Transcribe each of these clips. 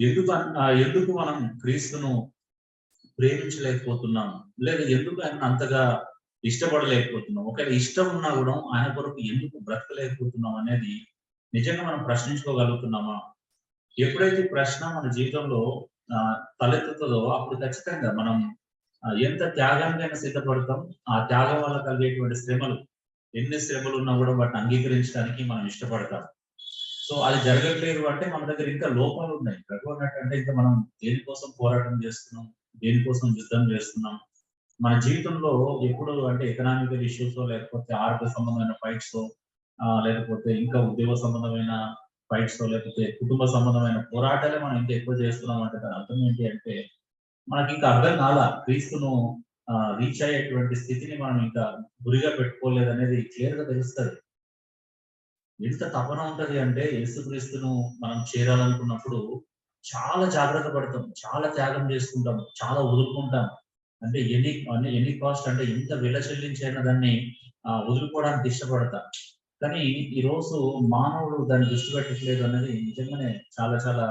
ఎందుకు మనం క్రీస్తును ప్రేమించలేకపోతున్నాం, లేదా ఎందుకు ఆయన అంతగా ఇష్టపడలేకపోతున్నాం, ఒకవేళ ఇష్టం ఉన్నా కూడా ఆయన కొరకు ఎందుకు బ్రతకలేకపోతున్నాం అనేది నిజంగా మనం ప్రశ్నించుకోగలుగుతున్నామా? ఎప్పుడైతే ప్రశ్న మన జీవితంలో తలెత్తుతుందో అప్పుడు ఖచ్చితంగా మనం ఎంత త్యాగానికైనా సిద్ధపడతాం. ఆ త్యాగం వల్ల కలిగేటువంటి శ్రమలు, ఎన్ని శ్రమలు ఉన్నా కూడా వాటిని అంగీకరించడానికి మనం ఇష్టపడతాం. సో అది జరగట్లేదు అంటే మన దగ్గర ఇంకా లోపాలు ఉన్నాయి. అంటే ఇంకా మనం దేనికోసం పోరాటం చేస్తున్నాం, దేనికోసం యుద్ధం చేస్తున్నాం. మన జీవితంలో ఎప్పుడు అంటే ఎకనామికల్ ఇష్యూస్, లేకపోతే ఆర్థిక సంబంధమైన ఫైట్స్, లేకపోతే ఇంకా ఉద్యోగ సంబంధమైన ఫైట్స్, లేకపోతే కుటుంబ సంబంధమైన పోరాటాలే మనం ఇంకా ఎక్కువ చేస్తున్నాం అంటే దాని అర్థం ఏంటి అంటే మనకి ఇంకా అర్థం కాలా క్రీస్తును రీచ్ అయ్యేటువంటి స్థితిని మనం ఇంకా గురిగా పెట్టుకోలేదు అనేది క్లియర్ గా తెలుస్తుంది. ఎంత తపన ఉంటది అంటే యేసుక్రీస్తును మనం చేరాలనుకున్నప్పుడు చాలా జాగ్రత్త పడతాం, చాలా త్యాగం చేసుకుంటాం, చాలా వదులుకుంటాం. అంటే ఎనీ కాస్ట్ అంటే ఎంత వెల చెల్లించైనా దాన్ని వదులుకోవడానికి ఇష్టపడతాం. కానీ ఈ రోజు మానవుడు దాన్ని దృష్టి పెట్టట్లేదు అనేది నిజంగానే చాలా చాలా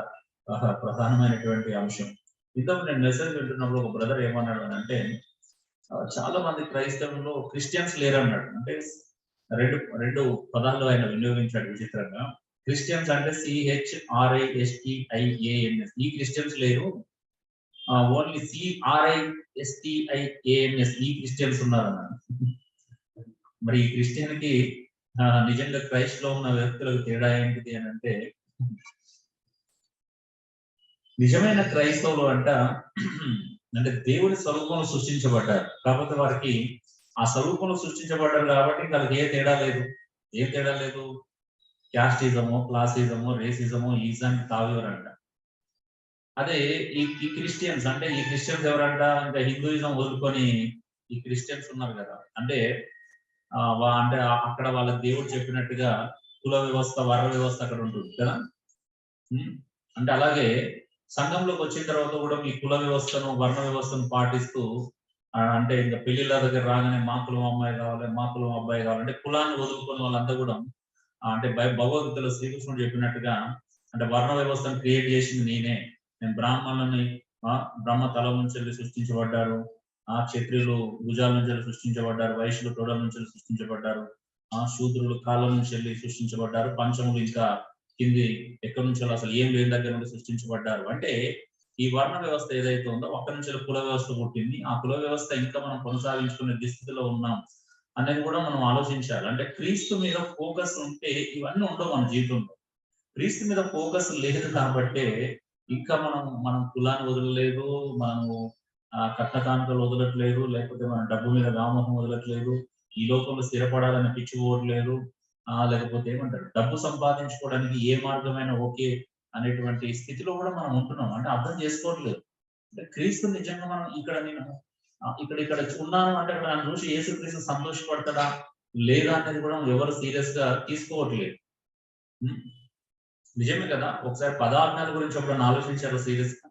ప్రధానమైనటువంటి అంశం. ఇంతకు నేను మెసేజ్ వింటున్నప్పుడు ఒక బ్రదర్ ఏమన్నాడు అంటే చాలా మంది క్రైస్తవుల్లో క్రిస్టియన్స్ లేరన్నాడు. అంటే రెండు రెండు పదాల్లో ఆయన వినియోగించాడు విచిత్రంగా. క్రిస్టియన్స్ అంటే CHRISTIANS, ఈ క్రిస్టియన్స్ లేరు, ఓన్లీ CRISTIANS ఈ క్రిస్టియన్స్ ఉన్నారన్నాడు. మరి ఈ క్రిస్టియన్ కి నిజంగా క్రైస్ట్ లో ఉన్న వ్యక్తులకు తేడా ఏంటిది అని అంటే, నిజమైన క్రైస్తవులు అంటే దేవుని స్వరూపంలో సృష్టించబడ్డారు. కాకపోతే వారికి ఆ స్వరూపంలో సృష్టించబడ్డారు కాబట్టి వాళ్ళకి ఏం తేడా లేదు. క్యాస్టిజము, క్లాసిజము, రేసిజము, ఈజాన్ని తావేవరంట. అదే ఈ క్రిస్టియన్స్ ఎవరంట, ఇంకా హిందూయిజం వదులుకొని ఈ క్రిస్టియన్స్ ఉన్నారు కదా, అంటే అక్కడ వాళ్ళ దేవుడు చెప్పినట్టుగా కుల వ్యవస్థ, వర్ణ వ్యవస్థ అక్కడ ఉంటుంది కదా. అంటే అలాగే సంఘంలోకి వచ్చిన తర్వాత కూడా మీ కుల వ్యవస్థను, వర్ణ వ్యవస్థను పాటిస్తూ అంటే ఇంకా పెళ్లిళ్ళ దగ్గర రాగానే మా కులం అమ్మాయి కావాలి, మా కులం అబ్బాయి కావాలి అంటే కులాన్ని వదులుకొని వాళ్ళంతా కూడా అంటే భగవద్గీతలో శ్రీకృష్ణుడు చెప్పినట్టుగా అంటే వర్ణ వ్యవస్థను క్రియేట్ చేసింది నేను బ్రాహ్మణులని బ్రహ్మ తల నుంచి సృష్టించబడ్డారు, క్షత్రియులు భుజాల నుంచి సృష్టించబడ్డారు, వైశ్యులు తొడల నుంచి సృష్టించబడ్డారు, శూద్రులు కాళ్ళ నుంచి వెళ్ళి సృష్టించబడ్డారు, పంచములు ఇంకా కింది ఎక్కడి నుంచి అసలు ఏం లేని దగ్గర నుండి సృష్టించబడ్డారు. అంటే ఈ వర్ణ వ్యవస్థ ఏదైతే ఉందో ఒక్క నుంచి కుల వ్యవస్థ పుట్టింది. ఆ కుల వ్యవస్థ ఇంకా మనం కొనసాగించుకునే దుస్థితిలో ఉన్నాం అనేది కూడా మనం ఆలోచించాలి. అంటే క్రీస్తు మీద ఫోకస్ ఉంటే ఇవన్నీ ఉండవు మన జీవితంలో. క్రీస్తు మీద ఫోకస్ లేదు కాబట్టి ఇంకా మనం కులాన్ని వదలలేదు, మనము కట్నకాంతలు వదలట్లేదు, లేకపోతే మన డబ్బు మీద వ్యామోహం వదలట్లేదు, ఈ లోకంలో స్థిరపడాలని పిచ్చిపోవట్లేదు, లేకపోతే ఏమంటారు డబ్బు సంపాదించుకోవడానికి ఏ మార్గమైనా ఓకే అనేటువంటి స్థితిలో కూడా మనం ఉంటున్నాం. అంటే అర్థం చేసుకోవట్లేదు. అంటే క్రీస్తు నిజంగా మనం ఇక్కడ ఉన్నాను అంటే నన్ను చూసి యేసుక్రీస్తు సంతోషపడతాడా లేదా అనేది కూడా ఎవరు సీరియస్ గా తీసుకోవట్లేదు. నిజమే కదా. ఒకసారి పదార్థాల గురించి ఒకరిని ఆలోచించారు సీరియస్ గా.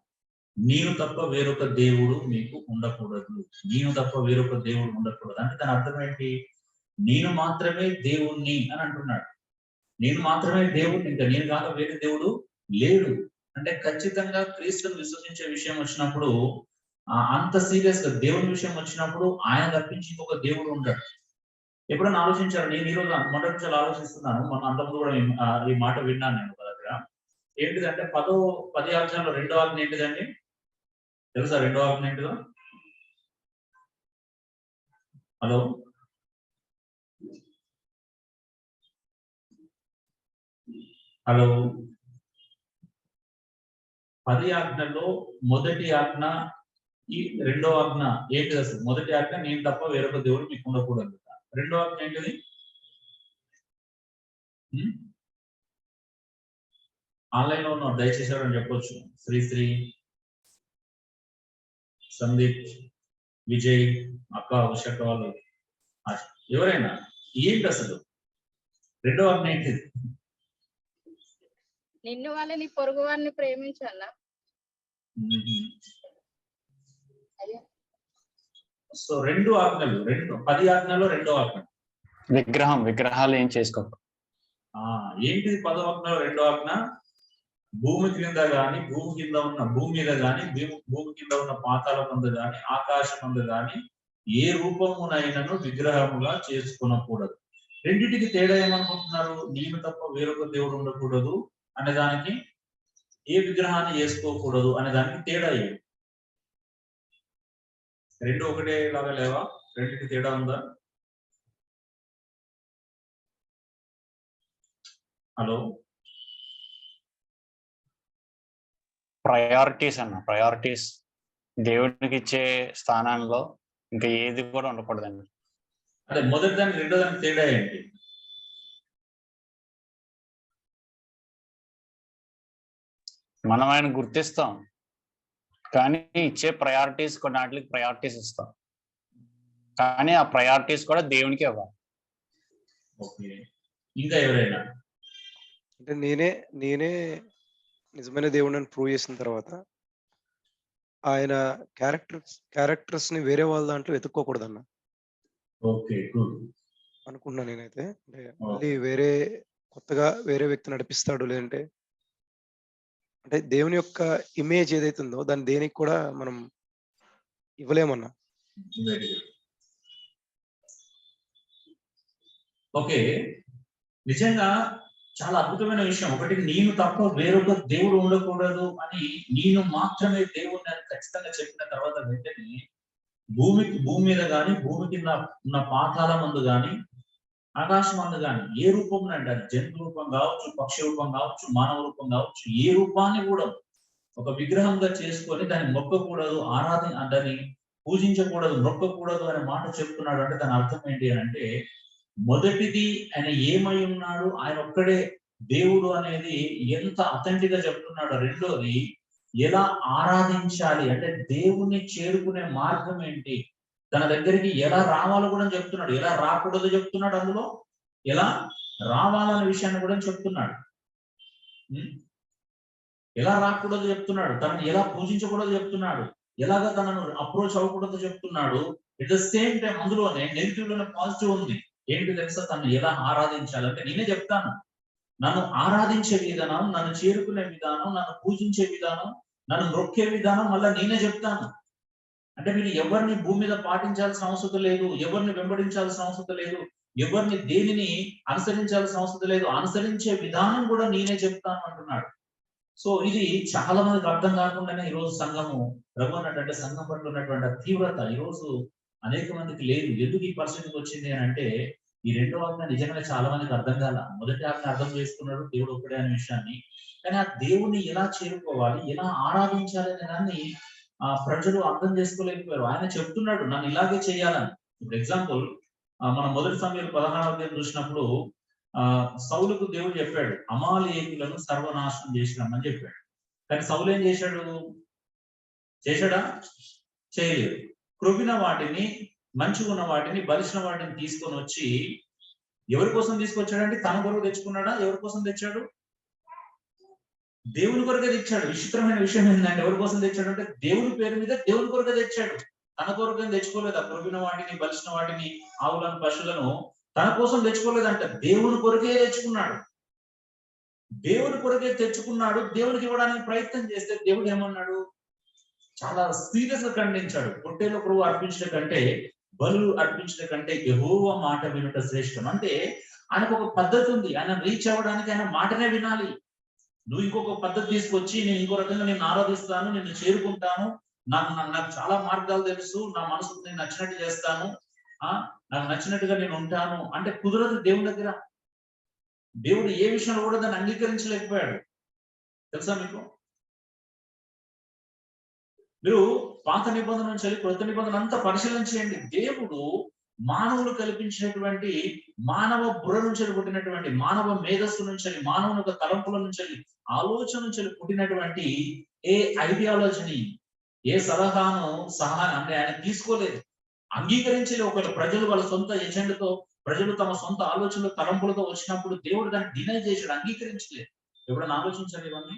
నేను తప్ప వేరొక దేవుడు మీకు ఉండకూడదు, నేను తప్ప వేరొక దేవుడు ఉండకూడదు అంటే దాని అర్థం ఏంటి? నేను మాత్రమే దేవుణ్ణి అని అంటున్నాడు. నేను మాత్రమే దేవుడు, ఇంకా నేను కాక వేరే దేవుడు లేడు అంటే ఖచ్చితంగా క్రీస్తుని విశ్వసించే విషయం వచ్చినప్పుడు అంత సీరియస్ గా దేవుని విషయం వచ్చినప్పుడు ఆయన తప్పించి ఇంకొక దేవుడు ఉంటాడు. ఎప్పుడైనా ఆలోచించారు? నేను ఈరోజు మొదటి నుంచి ఆలోచిస్తున్నాను, మొన్న అంతకుముందు కూడా ఈ మాట విన్నాను నేను ఒక దగ్గర. ఏంటిదంటే 10 ఆజ్ఞల్లో 2వ ఆజ్ఞ ఏంటిదండి తెలుసా? 2వ ఆజ్ఞ ఏంటిదో? హలో హలో 10 ఆజ్ఞల్లో మొదటి ఆజ్ఞ, ఈ 2వ ఆజ్ఞ ఏంటి అసలు? మొదటి ఆజ్ఞ నేను తప్ప వేరొక దేవుడు మీకు ఉండకూడదు. 2వ ఆజ్ఞ ఏంటిది? ఆన్లైన్ లో ఉన్న దయచేసి అని చెప్పొచ్చు. శ్రీ సందీప్, విజయ్, అక్క, ఉషక్క వాళ్ళు ఎవరైనా ఏంటి అసలు 2వ ఆజ్ఞ ఏంటిది? నిన్ను వాళ్ళని పొరుగు వారిని ప్రేమించాలా. సో 2 ఆజ్ఞలు, 10 ఆజ్ఞలో 2వ ఆజ్ఞ విగ్రహాలు ఏం చేసుకో. ఏంటిది 10వ ఆజ్ఞలో 2వ ఆజ్ఞ? భూమి క్రింద గాని, భూమి మీద గాని, భూమి కింద ఉన్న పాతాళ మందు గాని, ఆకాశం మందు గాని ఏ రూపమునైనను విగ్రహముగా చేసుకొనకూడదు. రెండిటికి తేడా ఏమనుకుంటున్నారు? నేను తప్ప వేరొక దేవుడు ఉండకూడదు అనే దానికి, ఏ విగ్రహాన్ని చేసుకోకూడదు అనే దానికి తేడా ఏమి? రెండు ఒకటే లాగా లేవా? రెండింటికి తేడా ఉందా? హలో, ప్రయారిటీస్ అన్న, ప్రయారిటీస్ దేవుడికి ఇచ్చే స్థానంలో ఇంకా ఏది కూడా ఉండకూడదండి. అంటే మొదటి దానికి రెండో దానికి తేడా ఏంటి? మనం ఆయన గుర్తిస్తాం, కానీ ఇచ్చే ప్రయారిటీస్ కొన్నిటికి ప్రయారిటీస్ ఇస్తాం, కానీ ఆ ప్రయారిటీస్ కూడా దేవునికి ఇవ్వాలి. ఓకే, ఇంకా ఎవరైనా? అంటే నేనే నిజమైన దేవుడిని ప్రూవ్ చేసిన తర్వాత ఆయన క్యారెక్టర్స్ ని వేరే వాళ్ళ దాంట్లో వెతుక్కోకూడదన్న ఓకే, గుడ్ అనుకున్నా నేనైతే. అంటే మళ్ళీ కొత్తగా వేరే వ్యక్తి నడిపిస్తాడు, లేదంటే అంటే దేవుని యొక్క ఇమేజ్ ఏదైతే ఉందో దాన్ని దేనికి కూడా మనం ఇవ్వలేమన్నా. Very good. ఓకే, నిజంగా చాలా అద్భుతమైన విషయం. ఒకటి, నేను తప్ప వేరొక దేవుడు ఉండకూడదు అని, నేను మాత్రమే దేవుడిని అని ఖచ్చితంగా చెప్పిన తర్వాత వెంటనే భూమి మీద గాని, భూమి కింద ఉన్న పాతాళ మందు గాని, ఆకాశం మందు గాని ఏ రూపంలో అంటే, అది జంతు రూపం కావచ్చు, పక్షి రూపం కావచ్చు, మానవ రూపం కావచ్చు, ఏ రూపాన్ని కూడా ఒక విగ్రహంగా చేసుకొని దాన్ని మొక్కకూడదు, దాన్ని పూజించకూడదు, మొక్కకూడదు అనే మాట చెప్తున్నాడు. అంటే దాని అర్థం ఏంటి అని అంటే, మొదటిది ఆయన ఏమై ఉన్నాడు, ఆయన ఒక్కడే దేవుడు అనేది ఎంత అథెంటిక్ గా చెప్తున్నాడు. రెండోది, ఎలా ఆరాధించాలి అంటే దేవుణ్ణి చేరుకునే మార్గం ఏంటి, తన దగ్గరికి ఎలా రావాలో కూడా చెప్తున్నాడు, ఎలా రాకూడదు చెప్తున్నాడు, అందులో ఎలా రావాలనే విషయాన్ని కూడా చెప్తున్నాడు. ఎలా రాకూడదు చెప్తున్నాడు, తనని ఎలా పూజించకూడదు చెప్తున్నాడు, ఎలాగ తనను అప్రోచ్ అవ్వకూడదు చెప్తున్నాడు. ఎట్ ద సేమ్ టైం అందులోనే నెగిటివ్ లోనే పాజిటివ్ ఉంది. ఏంటి తెలుసా? తను ఎలా ఆరాధించాలంటే, నేనే చెప్తాను, నన్ను ఆరాధించే విధానం, నన్ను చేరుకునే విధానం, నన్ను పూజించే విధానం, నన్ను నొక్కే విధానం మళ్ళీ నేనే చెప్తాను. అంటే మీరు ఎవరిని భూమి మీద పాటించాల్సిన అవసరం లేదు, ఎవరిని వెంబడించాల్సిన అవసరం లేదు, ఎవరిని దేనిని అనుసరించాల్సిన అవసరం లేదు, అనుసరించే విధానం కూడా నేనే చెప్తాను అంటున్నాడు. సో ఇది చాలా మందికి అర్థం కాకుండానే ఈరోజు సంఘము రఘున్నట్టు సంఘం పట్ల ఉన్నటువంటి తీవ్రత ఈరోజు అనేక మందికి లేదు. ఎందుకు ఈ పరిస్థితికి వచ్చింది అని అంటే, ఈ రెండో ఆజ్ఞ నిజంగా చాలా మందికి అర్థం కాల. మొదటి ఆజ్ఞ అర్థం చేసుకున్నాడు, దేవుడు ఒక్కడే అనే విషయాన్ని, కానీ ఆ దేవుణ్ణి ఎలా చేరుకోవాలి, ఎలా ఆరాధించాలి అనే దాన్ని ప్రజలు అర్థం చేసుకోలేకపోయారు. ఆయన చెప్తున్నాడు నన్ను ఇలాగే చేయాలని. ఇప్పుడు ఎగ్జాంపుల్, మనం మొదటి సమయంలో 16వ అధ్యాయం చూసినప్పుడు సౌలుకు దేవుడు చెప్పాడు, అమాలేకులను సర్వనాశనం చేసినామని చెప్పాడు. కానీ సౌలు ఏం చేశాడు? చేశాడా? చేయలేదు. క్రొవ్విన వాటిని, మంచిగా ఉన్న వాటిని, బలిసిన వాటిని తీసుకొని వచ్చి ఎవరి కోసం తీసుకొచ్చాడంటే తన కొరకు తెచ్చుకున్నాడా? ఎవరి కోసం తెచ్చాడు? దేవుని కొరకే తెచ్చాడు. విచిత్రమైన విషయం ఏంటంటే, ఎవరి కోసం తెచ్చాడు అంటే దేవుని పేరు మీద దేవుని కొరకే తెచ్చాడు. తన కొరకే తెచ్చుకోలేదు. ఆ క్రొవ్విన వాటిని, బలిసిన వాటిని, ఆవులను, పశువులను తన కోసం తెచ్చుకోలేదంట, దేవుని కొరకే తెచ్చుకున్నాడు. దేవుని కొరకే తెచ్చుకున్నాడు. దేవునికి ఇవ్వడానికి ప్రయత్నం చేస్తే దేవుడు ఏమన్నాడు? చాలా సీరియస్ గా ఖండించాడు. పొట్టేలో ప్రభు అర్పించడం కంటే, బలు అర్పించడం కంటే యెహోవా మాట వినుట శ్రేష్టం. అంటే ఆయనకు ఒక పద్ధతి ఉంది. ఆయన రీచ్ అవ్వడానికి ఆయన మాటనే వినాలి. నువ్వు ఇంకొక పద్ధతి తీసుకొచ్చి నేను ఇంకో రకంగా నేను ఆరాధిస్తాను, నిన్ను చేరుకుంటాను, నాకు చాలా మార్గాలు తెలుసు, నా మనసుకు నేను నచ్చినట్టు చేస్తాను, నాకు నచ్చినట్టుగా నేను ఉంటాను అంటే కుదరదు. దేవుని దగ్గర దేవుడు ఏ విషయంలో కూడా దాన్ని అంగీకరించలేకపోయాడు. తెలుసా మీకు? మీరు పాత నిబంధన నుంచి కొత్త నిబంధన అంతా పరిశీలన చేయండి. దేవుడు మానవులు కల్పించినటువంటి, మానవ బుర్ర నుంచి పుట్టినటువంటి, మానవ మేధస్సు నుంచి, మానవుని యొక్క తలంపుల నుంచి, ఆలోచన నుంచి పుట్టినటువంటి ఏ ఐడియాలజీని, ఏ సలహాను అంటే ఆయన తీసుకోలేదు, అంగీకరించలేదు. ఒకవేళ ప్రజలు వాళ్ళ సొంత ఎజెండాతో, ప్రజలు తమ సొంత ఆలోచనలు, తలంపులతో వచ్చినప్పుడు దేవుడు దాన్ని డినై చేశాడు, అంగీకరించలేదు. ఎప్పుడైనా ఆలోచించాలి ఇవన్నీ?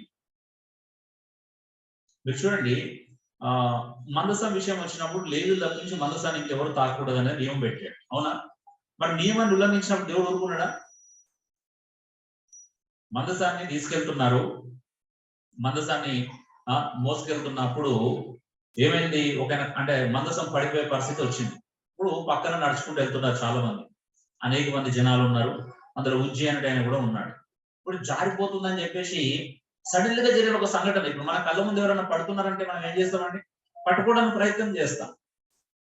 మీరు చూడండి, మందసం విషయం వచ్చినప్పుడు లేవీయులు తప్పించి మందసాన్ని ఇంకెవరు తాకూడదు అనేది నియమం పెట్టాడు. అవునా? మరి నియమాన్ని ఉల్లంఘించినప్పుడు దేవుడు ఊరుకున్నాడా? మందసాన్ని తీసుకెళ్తున్నారు, మందసాన్ని మోసుకెళ్తున్నప్పుడు ఏమైంది, ఒక అంటే మందసం పడిపోయే పరిస్థితి వచ్చింది. ఇప్పుడు పక్కన నడుచుకుంటూ వెళ్తున్నారు చాలా మంది, అనేక మంది జనాలు ఉన్నారు, అందులో ఉజ్జయినుడు ఆయన కూడా ఉన్నాడు. ఇప్పుడు జారిపోతుందని చెప్పేసి సడన్ గా జరిగిన ఒక సంఘటన. ఇప్పుడు మన కళ్ళ ముందు ఎవరైనా పడుతున్నారంటే మనం ఏం చేస్తామండి, పట్టుకోవడానికి ప్రయత్నం చేస్తాం.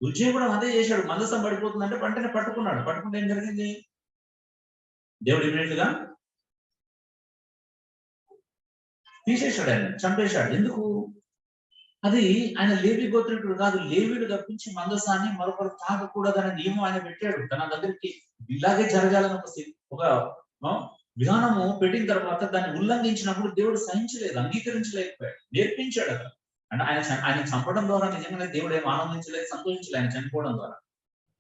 ఉజ్జయి కూడా అదే చేశాడు. మందసం పడిపోతుందంటే వెంటనే పట్టుకున్నాడు. పట్టుకుంటే ఏం జరిగింది, దేవుడు ఇమీడియట్ గా తీసేశాడు, ఆయన చంపేశాడు. ఎందుకు, అది ఆయన లేవి గోత్రికుడు కాదు, లేవీడు తప్పించి మందసాన్ని మరొకరు తాగకూడదనే నియమం ఆయన పెట్టాడు. తన దగ్గరికి ఇలాగే జరగాలని ఒక విధానము పెట్టిన తర్వాత దాన్ని ఉల్లంఘించినప్పుడు దేవుడు సహించలేదు, అంగీకరించలేకపోయాడు, నేర్పించాడు అక్కడ. అంటే ఆయన చంపడం ద్వారా నిజంగానే దేవుడు ఏం ఆనందించలేదు, సంతోషించలేదు ఆయన చనిపోవడం ద్వారా.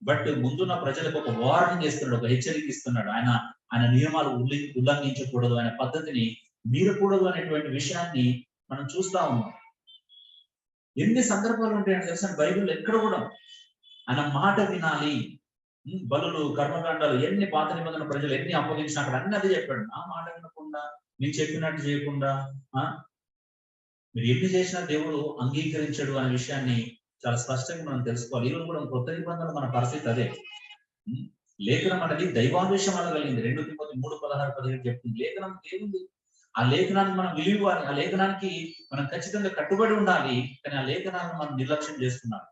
బట్ ముందున్న ప్రజలకు ఒక వార్నింగ్ ఇస్తున్నాడు, ఒక హెచ్చరిక ఇస్తున్నాడు. ఆయన నియమాలు ఉల్లంఘించకూడదు, ఆయన పద్ధతిని మీరకూడదు అనేటువంటి విషయాన్ని మనం చూస్తా ఉన్నాం. ఎన్ని సందర్భాలు ఉంటాయని తెలుసా బైబిల్ ఎక్కడ కూడా, ఆయన మాట వినాలి. బలులు, కర్మకాండాలు ఎన్ని పాత నిబంధన ప్రజలు ఎన్ని అప్పగించిన అక్కడ అన్ని అదే చెప్పాడు. నా మాట వినకుండా, నేను చెప్పినట్టు చేయకుండా మీరు ఎన్ని చేసినా దేవుడు అంగీకరించడు అనే విషయాన్ని చాలా స్పష్టంగా మనం తెలుసుకోవాలి. ఈరోజు కూడా కొత్త నిబంధనలు మన పరిస్థితి అదే. లేఖనం అనేది దైవావేశం అనగలిగింది. 2 తిమోతి 3:16-17 చెప్తుంది. లేఖనం దేవుంది, ఆ లేఖనాన్ని మనం విలువాలి, ఆ లేఖనానికి మనం ఖచ్చితంగా కట్టుబడి ఉండాలి. కానీ ఆ లేఖనాన్ని మనం నిర్లక్ష్యం చేస్తున్నాం.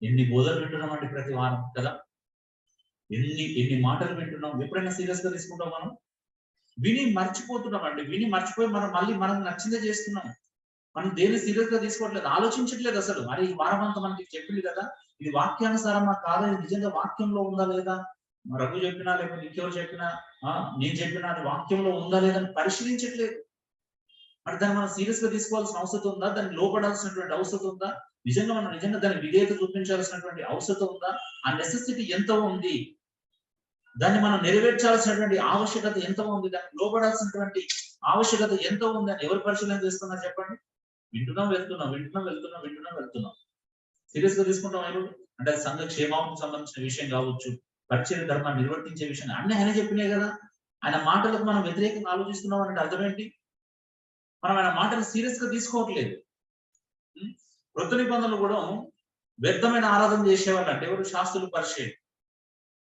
ఎన్ని బోధలు వింటున్నామండి ప్రతి వారం కదా, ఎన్ని మాటలు వింటున్నాం. ఎప్పుడైనా సీరియస్ గా తీసుకుంటాం మనం? విని మర్చిపోతున్నాం అండి. విని మర్చిపోయి మనం నచ్చిందే చేస్తున్నాం. మనం దేన్ని సీరియస్ గా తీసుకోవట్లేదు, ఆలోచించట్లేదు అసలు. మరి ఈ వారం అంతా మనకి చెప్పింది కదా, ఇది వాక్యానుసారమా కాదా, ఇది నిజంగా వాక్యంలో ఉందా లేదా, రఘు చెప్పినా లేకపోతే ఇంకెవరు చెప్పినా, నేను చెప్పినా అది వాక్యంలో ఉందా లేదా అని పరిశీలించట్లేదు. మరి దాన్ని మనం సీరియస్ గా తీసుకోవాల్సిన అవసరం ఉందా, దాన్ని లోపడాల్సినటువంటి అవసరం ఉందా, నిజంగా దాని విధేయత చూపించాల్సినటువంటి అవసరం ఉందా, ఆ నెసెసిటీ ఎంత ఉంది, దాన్ని మనం నెరవేర్చాల్సినటువంటి ఆవశ్యకత ఎంత ఉంది, దాన్ని లోపడాల్సినటువంటి ఆవశ్యకత ఎంత ఉంది అని ఎవరు పరిశీలన చేస్తున్నారు చెప్పండి? వెళ్తున్నాం. సీరియస్ గా తీసుకుంటాం ఎవరు అంటే సంఘ క్షేమానికి సంబంధించిన విషయం కావచ్చు, పరిచయ ధర్మాన్ని నిర్వర్తించే విషయం అన్ని ఆయన చెప్పినాయి కదా. ఆయన మాటలకు మనం వ్యతిరేకంగా ఆలోచిస్తున్నాం అంటే అర్థం ఏంటి? మనం ఆయన మాటలు సీరియస్ గా తీసుకోవట్లేదు. కృత నిబంధనలు కూడా వ్యర్థమైన ఆరాధన చేసేవాళ్ళు అంటే ఎవరు? శాస్త్రులు, పరిచయం.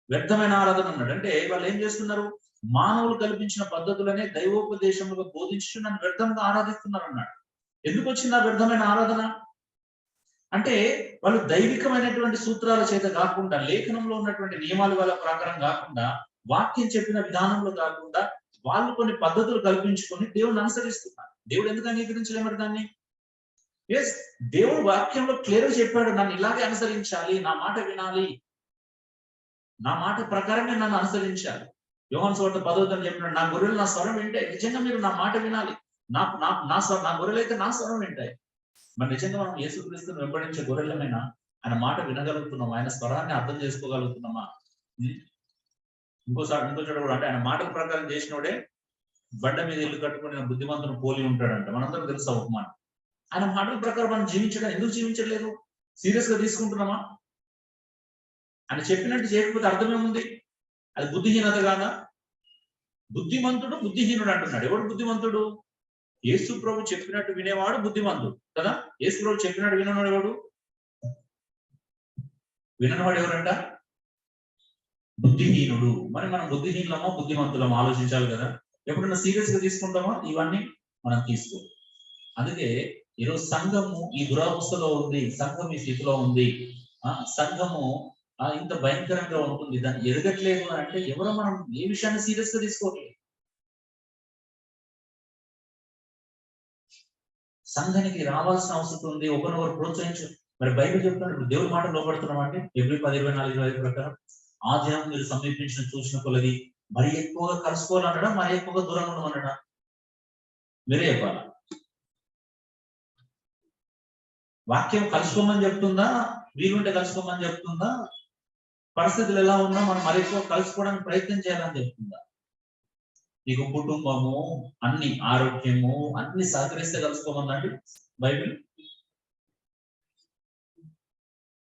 వ్యర్థమైన ఆరాధన అన్నాడు అంటే వాళ్ళు ఏం చేస్తున్నారు, మానవులు కల్పించిన పద్ధతులనే దైవోపదేశములుగా బోధించు నన్ను వ్యర్థంగా ఆరాధిస్తున్నారు అన్నాడు. ఎందుకు వచ్చింది ఆ వ్యర్థమైన ఆరాధన అంటే, వాళ్ళు దైవికమైనటువంటి సూత్రాల చేత కాకుండా, లేఖనంలో ఉన్నటువంటి నియమాల వాళ్ళ ప్రకారం కాకుండా, వాక్యం చెప్పిన విధానంలో కాకుండా వాళ్ళు కొన్ని పద్ధతులు కల్పించుకొని దేవుడిని అనుసరిస్తున్నారు. దేవుడు ఎందుకు అంగీకరించలేమరు దాన్ని? ఎస్, దేవుడు వాక్యంలో క్లియర్ చెప్పాడు, నన్ను ఇలాగే అనుసరించాలి, నా మాట వినాలి, నా మాట ప్రకారమే నన్ను అనుసరించాలి. యోహాను సువార్త 10వ చెప్పినాడు, నా గొర్రెలు నా స్వరం వింటాయి. నిజంగా మీరు నా మాట వినాలి, నా గొర్రెలు అయితే నా స్వరం వింటాయి. మరి నిజంగా మనం యేసుక్రీస్తును వెంబడించే గొర్రెలమైనా ఆయన మాట వినగలుగుతున్నామా? ఆయన స్వరాన్ని అర్థం చేసుకోగలుగుతున్నామా? ఇంకో చోట కూడా అంటే ఆయన మాటల ప్రకారం చేసినోడే బండ మీద ఇల్లు కట్టుకుని బుద్ధిమంతుని పోలి ఉంటాడంట. మనందరం తెలుసు ఉపమానం. ఆయన మాటల ప్రకారం మనం జీవించడం ఎందుకు జీవించలేదు? సీరియస్ గా తీసుకుంటున్నామా? ఆయన చెప్పినట్టు చేయకపోతే అర్థమేముంది? అది బుద్ధిహీనత కాదా? బుద్ధిమంతుడు బుద్ధిహీనుడు అంటున్నాడు. ఎవడు బుద్ధిమంతుడు? యేసు ప్రభు చెప్పినట్టు వినేవాడు బుద్ధిమంతుడు కదా. యేసు ప్రభు చెప్పినట్టు వినవాడు ఎవడు? వినవాడు ఎవరంట? బుద్ధిహీనుడు. మరి మనం బుద్ధిహీనులమో బుద్ధిమంతులమో ఆలోచించాలి కదా. ఎప్పుడైనా సీరియస్ గా తీసుకుంటామో ఇవన్నీ మనం తీసుకో. అందుకే ఈరోజు సంఘము ఈ దురవస్థలో ఉంది, సంఘం ఈ స్థితిలో ఉంది, సంఘము ఇంత భయంకరంగా ఉంటుంది, దాన్ని ఎరగట్లేదు అంటే ఎవరో మనం ఏ విషయాన్ని సీరియస్ గా తీసుకోవట్లేదు. సంఘానికి రావాల్సిన అవసరం ఉంది, ఒకరినొకరు ప్రోత్సహించు. మరి బైబిల్ చెప్తున్నాడు, దేవుడి మాట లోపడుతున్నాం అంటే February 10:24-25 ప్రకారం ఆ దినం మీరు సమీపించిన చూసిన కొలది మరి ఎక్కువగా కలుసుకోవాలనడా, మరి ఎక్కువగా దూరంగా ఉండమనడా? మీరే చెప్పాలా? వాక్యం కలుసుకోమని చెప్తుందా, వీలుంటే కలుసుకోమని చెప్తుందా, పరిస్థితులు ఎలా ఉన్నా మనం మరి ఎక్కువ కలుసుకోవడానికి ప్రయత్నం చేయాలని చెప్తుందా? నీకు కుటుంబము, అన్ని ఆరోగ్యము అన్ని సహకరిస్తే కలుసుకోమన్నట్టు బైబిల్.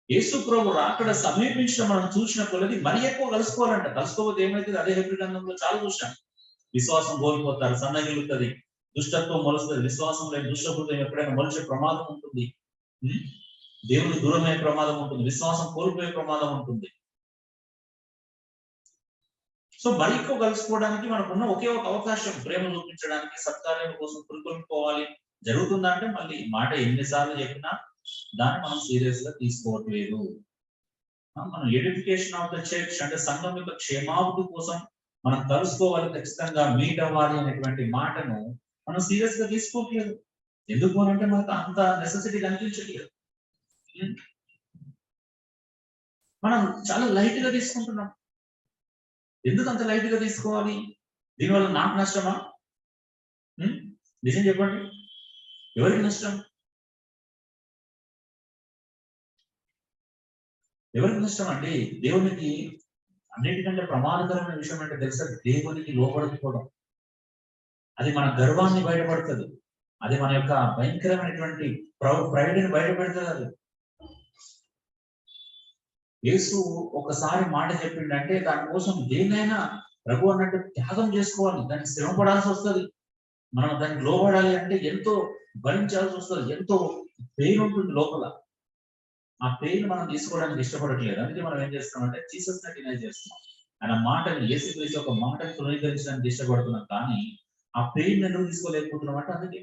యేసు ప్రభు రాకడ సమీపించడం మనం చూసిన కొలది మరి ఎక్కువ కలుసుకోవాలంట. కలుసుకోకపోతే ఏమైతుంది? అదే హెబ్రీ గ్రంథంలో చాలా చూసాం. విశ్వాసం కోల్పోతారు, సన్నగిలుతుంది, దుష్టత్వం మొలుస్తుంది. విశ్వాసం లేని దుష్ట హృదయం ఎప్పుడైనా మొలిచే ప్రమాదం ఉంటుంది. దేవుని దూరమయ్యే ప్రమాదం ఉంటుంది. విశ్వాసం కోల్పోయే ప్రమాదం ఉంటుంది. సో మరి ఎక్కువ కలుసుకోవడానికి మనకున్న ఒకే ఒక అవకాశం ప్రేమ చూపించడానికి, సత్కార్యం కోసం పురుకొల్పుకోవాలి. జరుగుతుందా అంటే మళ్ళీ మాట ఎన్నిసార్లు చెప్పినా దాన్ని మనం సీరియస్ గా తీసుకోవట్లేదు. మనం ఎడిఫికేషన్ ఆఫ్ ద చర్చ్ అంటే సంఘం యొక్క క్షేమాభివృద్ధి కోసం మనం కలుసుకోవాలి, ఖచ్చితంగా మీట్ అవ్వాలి అనేటువంటి మాటను మనం సీరియస్ గా తీసుకోవట్లేదు. ఎందుకు అంటే మనకు అంత నెసెసిటీ కనిపించట్లేదు. మనం చాలా లైట్ గా తీసుకుంటున్నాం. ఎందుకు అంత లైట్ గా తీసుకోవాలి? దీనివల్ల నాకు నష్టమా? నిజం చెప్పండి, ఎవరికి నష్టం? ఎవరికి నష్టం అండి? దేవునికి అన్నిటికంటే ప్రమాదకరమైన విషయం అంటే తెలుసా? దేవునికి లోపడకపోవడం. అది మన గర్వాన్ని బయటపడుతుంది. అది మన యొక్క భయంకరమైనటువంటి ప్రైడ్ని బయటపెడుతుంది. అది యేసు ఒకసారి మాట చెప్పిండంటే దానికోసం దేన్నైనా ప్రభు అన్నట్టు త్యాగం చేసుకోవాలి. దానికి శ్రమ పడాల్సి వస్తుంది. మనం దానికి లోబడాలి అంటే ఎంతో భరించాల్సి వస్తుంది. ఎంతో పెయిన్ ఉంటుంది లోపల. ఆ పెయిన్ మనం తీసుకోవడానికి ఇష్టపడట్లేదు. అందుకే మనం ఏం చేస్తామంటే జీసస్ ని డినై చేస్తున్నాం. ఆయన మాటని, యేసుక్రీస్తు ఒక మాటని తృణీకరించడానికి ఇష్టపడుతున్నాం. కానీ ఆ పెయిన్ ఎందుకు తీసుకోలేకపోతున్నాం అంటే అందుకే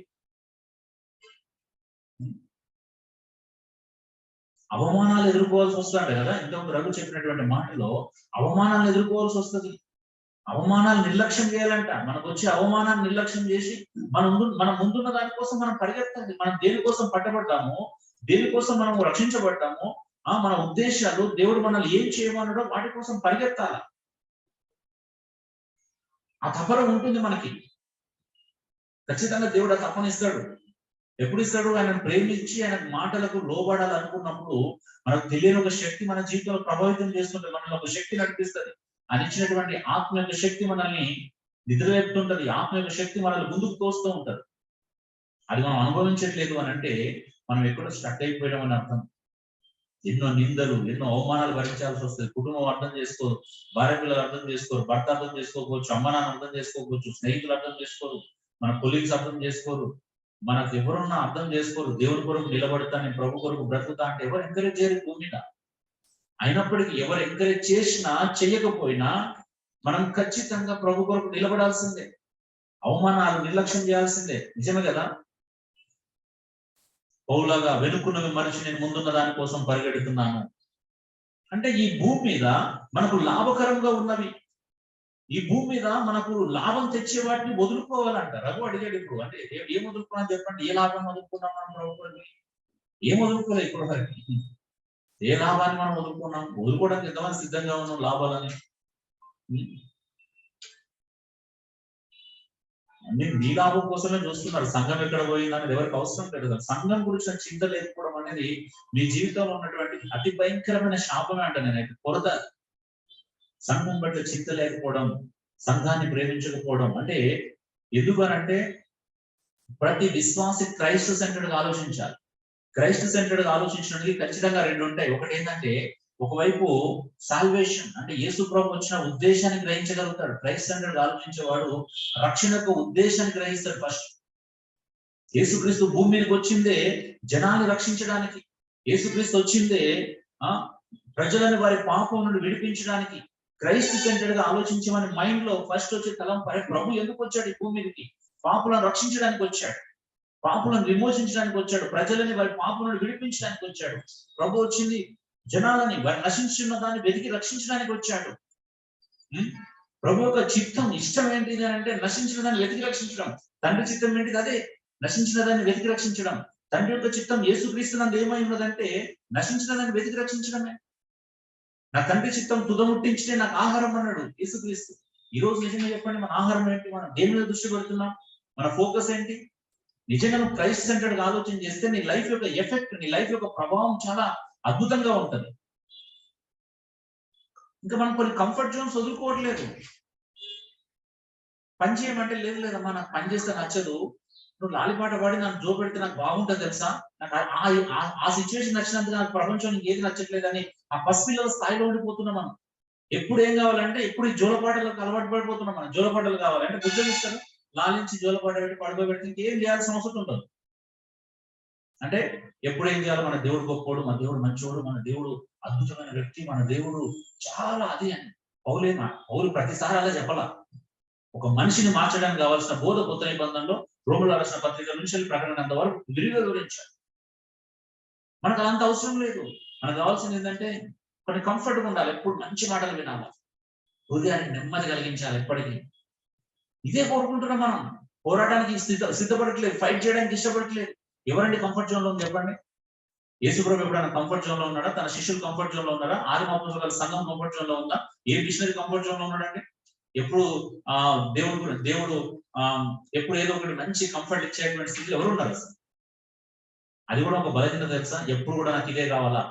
అవమానాలు ఎదుర్కోవాల్సి వస్తాడు కదా. ఇంతకుముందు రఘు చెప్పినటువంటి మాటలో అవమానాలు ఎదుర్కోవాల్సి వస్తుంది. అవమానాలు నిర్లక్ష్యం చేయాలంట. మనకు వచ్చే అవమానాన్ని నిర్లక్ష్యం చేసి మన ముందున్న దానికోసం మనం పరిగెత్తాలి. మనం దేనికోసం పట్టబడ్డాము, దేనికోసం మనం రక్షించబడ్డాము, మన ఉద్దేశాలు, దేవుడు మనల్ని ఏం చేయమన్నాడో వాటి కోసం పరిగెత్తాలి. ఆ తపన ఉంటుంది మనకి. ఖచ్చితంగా దేవుడు ఆ తపనిస్తాడు. ఎప్పుడు ఇస్తాడు? ఆయన ప్రేమించి ఆయన మాటలకు లోబడాలి అనుకున్నప్పుడు మనకు తెలియని ఒక శక్తి మన జీవితంలో ప్రభావితం చేస్తుంటది. మనల్ని ఒక శక్తి నడిపిస్తుంది. ఆయన ఇచ్చినటువంటి ఆత్మ యొక్క శక్తి మనల్ని నిద్రలేపుతుంటది. ఆత్మ యొక్క శక్తి మనల్ని ముందుకు తోస్తూ ఉంటది. అది మనం అనుభవించట్లేదు అని అంటే మనం ఎక్కడో స్టక్ అయిపోయడం అని అర్థం. ఎన్నో నిందలు, ఎన్నో అవమానాలు భరించాల్సి వస్తుంది. కుటుంబం అర్థం చేసుకోరు, భార్య పిల్లలు అర్థం చేసుకోరు, భర్త అర్థం చేసుకోకపోవచ్చు, అమ్మ నాన్న అర్థం చేసుకోకపోవచ్చు, స్నేహితులు అర్థం చేసుకోరు, మన కొలీగ్స్ అర్థం చేసుకోరు, మనకు ఎవరున్నా అర్థం చేసుకోరు. దేవుడి కొరకు నిలబడతా, నేను ప్రభు కొరకు బ్రతుకుతా అంటే ఎవరు ఎంకరేజ్ చేయరు భూమి మీద. అయినప్పటికీ ఎవరు ఎంకరేజ్ చేసినా చెయ్యకపోయినా మనం ఖచ్చితంగా ప్రభు కొరకు నిలబడాల్సిందే. అవమానాలు నిర్లక్ష్యం చేయాల్సిందే. నిజమే కదా? పౌలాగా వెనుకున్నవి మనిషి నేను ముందున్న దానికోసం పరిగెడుతున్నాను అంటే ఈ భూమి మీద మనకు లాభకరంగా ఉన్నవి, ఈ భూమి మీద మనకు లాభం తెచ్చే వాటిని వదులుకోవాలంట. రఘు అడిగాడు ఇప్పుడు, అంటే ఏం వదులుకున్నాను చెప్పండి? ఏ లాభం వదులుకున్నాం మనం ప్రభుత్వాన్ని? ఏం వదులుకోలేదు ఇప్పుడు వరకు. ఏ లాభాన్ని మనం వదులుకున్నాం? వదులుకోవడానికి ఎంతమంది సిద్ధంగా ఉన్నాం లాభాలని? అన్ని మీ లాభం కోసమే చూస్తున్నారు. సంఘం ఎక్కడ పోయిందని ఎవరికి అవసరం లేదు. సంఘం గురించిన చింత లేకపోవడం అనేది మీ జీవితంలో ఉన్నటువంటి అతి భయంకరమైన శాపమే అంట. నేనైతే కొరత. సంఘం పట్ల చింత లేకపోవడం, సంఘాన్ని ప్రేమించకపోవడం అంటే ఎందుకనంటే ప్రతి విశ్వాసి క్రైస్ట్ సెంటర్డ్ గా ఆలోచించాలి. క్రైస్ట్ సెంటర్డ్ గా ఆలోచించడానికి ఖచ్చితంగా రెండు ఉంటాయి. ఒకటి ఏంటంటే ఒకవైపు సాల్వేషన్ అంటే యేసు ప్రభు వచ్చిన ఉద్దేశాన్ని గ్రహించగలుగుతాడు. క్రైస్ట్ సెంటర్డ్ గా ఆలోచించేవాడు రక్షణ యొక్క ఉద్దేశాన్ని గ్రహిస్తాడు. ఫస్ట్ యేసుక్రీస్తు భూమి మీదకి వచ్చిందే జనాన్ని రక్షించడానికి. యేసుక్రీస్తు వచ్చిందే ప్రజలను వారి పాపం నుండి విడిపించడానికి. క్రైస్ట్ సెంటర్డ్ గా ఆలోచించమని మైండ్ లో ఫస్ట్ వచ్చే తలంపై ప్రభు ఎందుకు వచ్చాడు ఈ భూమి మీదకి? పాపులను రక్షించడానికి వచ్చాడు, పాపులను విమోచించడానికి వచ్చాడు, ప్రజలని వారి పాపం నుండి విడిపించడానికి వచ్చాడు. ప్రభు వచ్చింది జనాలని వారి నశించున్న దాన్ని వెతికి రక్షించడానికి వచ్చాడు. ప్రభు యొక్క చిత్తం, ఇష్టం ఏంటిది అంటే నశించిన దాన్ని వెతికి రక్షించడం. తండ్రి చిత్తం ఏంటిది? అదే నశించిన దాన్ని వెతికి రక్షించడం. తండ్రి యొక్క చిత్తం యేసుక్రీస్తు నందు ఏమై ఉన్నదంటే నశించిన దాన్ని వెతికి రక్షించడమే. నా తండ్రి చిత్తం తుదముట్టించితే నాకు ఆహారం అన్నాడు యేసుక్రీస్తు. ఈ రోజు నిజంగా చెప్పండి, మన ఆహారం ఏంటి? మనం దేని మీద దృష్టి పెడుతున్నాం? మన ఫోకస్ ఏంటి? నిజంగా నువ్వు క్రైస్ట్ సెంటర్డ్ గా ఆలోచన చేస్తే నీ లైఫ్ యొక్క ఎఫెక్ట్, నీ లైఫ్ యొక్క ప్రభావం చాలా అద్భుతంగా ఉంటది. ఇంకా మనం కొన్ని కంఫర్ట్ జోన్స్ వదులుకోవట్లేదు. పని చేయమంటే లేదు లేదమ్మా నాకు పని చేస్తే నచ్చదు, నువ్వు లాలిపాట పాడి నాకు జో పెడితే నాకు బాగుంటుంది తెలుసా, నాకు ఆ సిచ్యువేషన్ నచ్చినందుకు నాకు ప్రపంచానికి ఏది నచ్చట్లేదని ఆ పసిపిల్లల స్థాయిలో ఉండిపోతున్నాం మనం. ఎప్పుడు ఏం కావాలంటే ఇప్పుడు ఈ జోలపాటలకు అలవాటు పడిపోతున్నాం మనం. జోలపాటలు కావాలంటే బుద్ధం ఇస్తారు, లాలించి జోలపడబెట్టి పడుకోబెట్టి ఇంకేం చేయాల్సిన అవసరం ఉండదు. అంటే ఎప్పుడు ఏం చేయాలి, మన దేవుడు గొప్పోడు, మన దేవుడు మంచోడు, మన దేవుడు అద్భుతమైన వ్యక్తి, మన దేవుడు చాలా అది అని పౌలు ప్రతిసారి అలా చెప్పాల. ఒక మనిషిని మార్చడానికి కావాల్సిన బోధ కొత్త నిబంధనలో రోమిలకు రాసిన పత్రిక నుంచి ప్రకటన అంతవరకు విరిగా వివరించారు. మనకు అంత అవసరం లేదు. మనకు కావాల్సింది ఏంటంటే కొన్ని కంఫర్ట్గా ఉండాలి, ఎప్పుడు మంచి మాటలు వినాలి, హృదయాన్ని నెమ్మది కలిగించాలి ఎప్పటికీ. ఇదే కోరుకుంటున్నాం మనం. పోరాటానికి సిద్ధపడట్లేదు, ఫైట్ చేయడానికి ఇష్టపడట్లేదు. ఎవరండి కంఫర్ట్ జోన్ లో ఉంది చెప్పండి? యేసుప్రభు ఎప్పుడైనా కంఫర్ట్ జోన్ లో ఉన్నాడా? తన శిష్యులు కంఫర్ట్ జోన్ లో ఉన్నారా? ఆదిమ అపోస్తలుల సంఘం కంఫర్ట్ జోన్ లో ఉందా? ఏ మిషనరీ కంఫర్ట్ జోన్ లో ఉన్నాడండి? ఎప్పుడు దేవుడు ఎప్పుడు ఏదో ఒకటి మంచి కంఫర్ట్ ఇచ్చేటువంటి స్థితిలో ఎవరు ఉన్నారు అసలు? అది కూడా ఒక బలహీనత తెలుసా? ఎప్పుడు కూడా నాకు ఇదే కావాలా?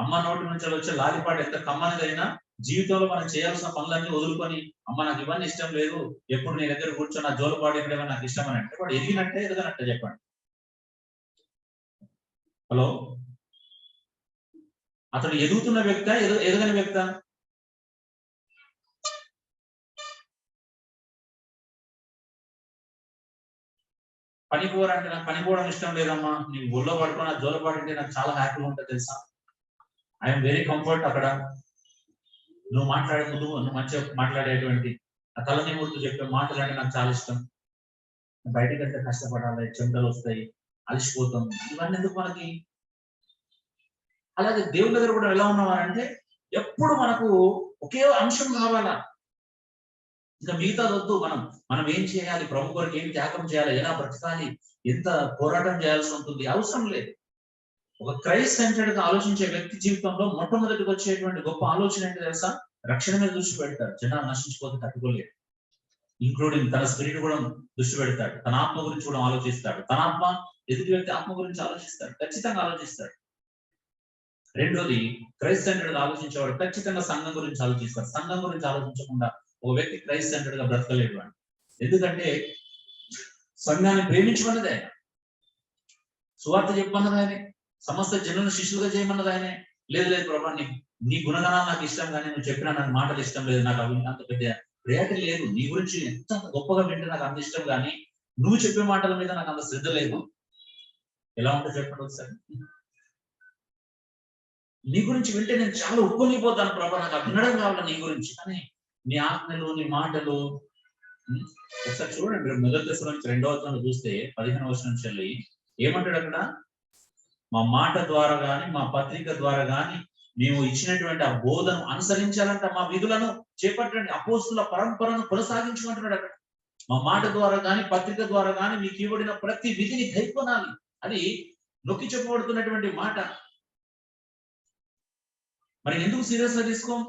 అమ్మ నోటి నుంచి వచ్చే లాలిపాటు ఎంత కమ్మనిదైనా జీవితంలో మనం చేయాల్సిన పనులన్నీ వదులుకొని, అమ్మ నాకు ఇవన్నీ ఇష్టం లేదు, ఎప్పుడు నీ దగ్గర కూర్చొని నా జోలపాటు ఎక్కడేమో నాకు ఇష్టం అని అంటే వాడు ఎదిగినట్టే ఎదగనట్టే చెప్పండి. హలో, అతడు ఎదుగుతున్న వ్యక్త, ఎదగని వ్యక్త? పనిపోరంటే నాకు పనిపోవడం ఇష్టం లేదమ్మా, నీకు ఒళ్ళో పడుకో, నా జోలపాటు అంటే నాకు చాలా హ్యాపీగా ఉంటుంది తెలుసా, ఐఎమ్ వెరీ కంఫర్ట్ అక్కడ. నువ్వు మాట్లాడే ముందు నువ్వు మంచిగా మాట్లాడేటువంటి ఆ తలని మూర్తు చెప్పే మాటలు అంటే నాకు చాలా ఇష్టం. బయటకి వెళ్తే కష్టపడాలి, చెమటలు వస్తాయి, అలసిపోతాం, ఇవన్నీ ఎందుకు మనకి? అలాగే దేవుని దగ్గర కూడా ఎలా ఉన్నామంటే ఎప్పుడు మనకు ఒకే అంశం కావాలా, ఇంకా మిగతా వద్దు. మనం ఏం చేయాలి, ప్రభు కొరకు ఏం త్యాగం చేయాలి, ఎలా బ్రతకాలి, ఎంత పోరాటం చేయాల్సి ఉంటుంది, అవసరం లేదు. ఒక క్రైస్ట్ సెంటర్డ్ గా ఆలోచించే వ్యక్తి జీవితంలో మొట్టమొదటికి వచ్చేటువంటి గొప్ప ఆలోచన ఏంటి తెలుసా? రక్షణ మీద దృష్టి పెడతాడు. జనాలు నశించిపోతే తట్టుకోలేదు, ఇంక్లూడింగ్ తన స్పిరిట్ కూడా దృష్టి పెడతాడు. తన ఆత్మ గురించి కూడా ఆలోచిస్తాడు. తన ఆత్మ ఎదుటి వ్యక్తి ఆత్మ గురించి ఆలోచిస్తాడు, ఖచ్చితంగా ఆలోచిస్తాడు. రెండోది, క్రైస్ట్ సెంటర్డ్ గా ఆలోచించేవాడు ఖచ్చితంగా సంఘం గురించి ఆలోచిస్తాడు. సంఘం గురించి ఆలోచించకుండా ఒక వ్యక్తి క్రైస్ట్ సెంటర్డ్ గా బ్రతకలేడు అని. ఎందుకంటే సంఘాన్ని ప్రేమించమన్నది ఆయన, సువార్త చెప్పమన్నది ఆయనే, సమస్త జనులను శిష్యులుగా చేయమన్నది ఆయనే. లేదు ప్రభా, నీ గుణగణాలు నాకు ఇష్టం కానీ నువ్వు చెప్పినా నాకు మాటలు ఇష్టం లేదు, నాకు అవి అంత పెద్ద ప్రియారిటీ లేదు, నీ గురించి ఎంత గొప్పగా వింటే నాకు అంత ఇష్టం కానీ నువ్వు చెప్పే మాటల మీద నాకు అంత శ్రద్ధ లేదు. ఎలా ఉంటుందో చెప్పండి ఒకసారి. నీ గురించి వింటే నేను చాలా ఉప్పొంగిపోతాను ప్రభా, నాకు వినడం కావాలి నీ గురించి, కానీ నీ ఆజ్ఞలు, నీ మాటలు. ఒకసారి చూడండి, మీరు మొదటి దశలో నుంచి 2వ అధ్యాయంలో చూస్తే 15వ వచనం నుంచి వెళ్ళి ఏమంటాడు అక్కడ? మా మాట ద్వారా గాని, మా పత్రిక ద్వారా గాని మేము ఇచ్చినటువంటి ఆ బోధను అనుసరించాలంట, మా విధులను చేపట్టండి, అపోస్తుల పరంపరను కొనసాగించమంటున్నాడు అక్కడ. మా మాట ద్వారా గాని, పత్రిక ద్వారా గాని మీకు ఇవ్వబడిన ప్రతి విధిని గైకొనాలి. అది నొక్కి చెప్పబడుతున్నటువంటి మాట. మరి ఎందుకు సీరియస్ గా తీసుకోం?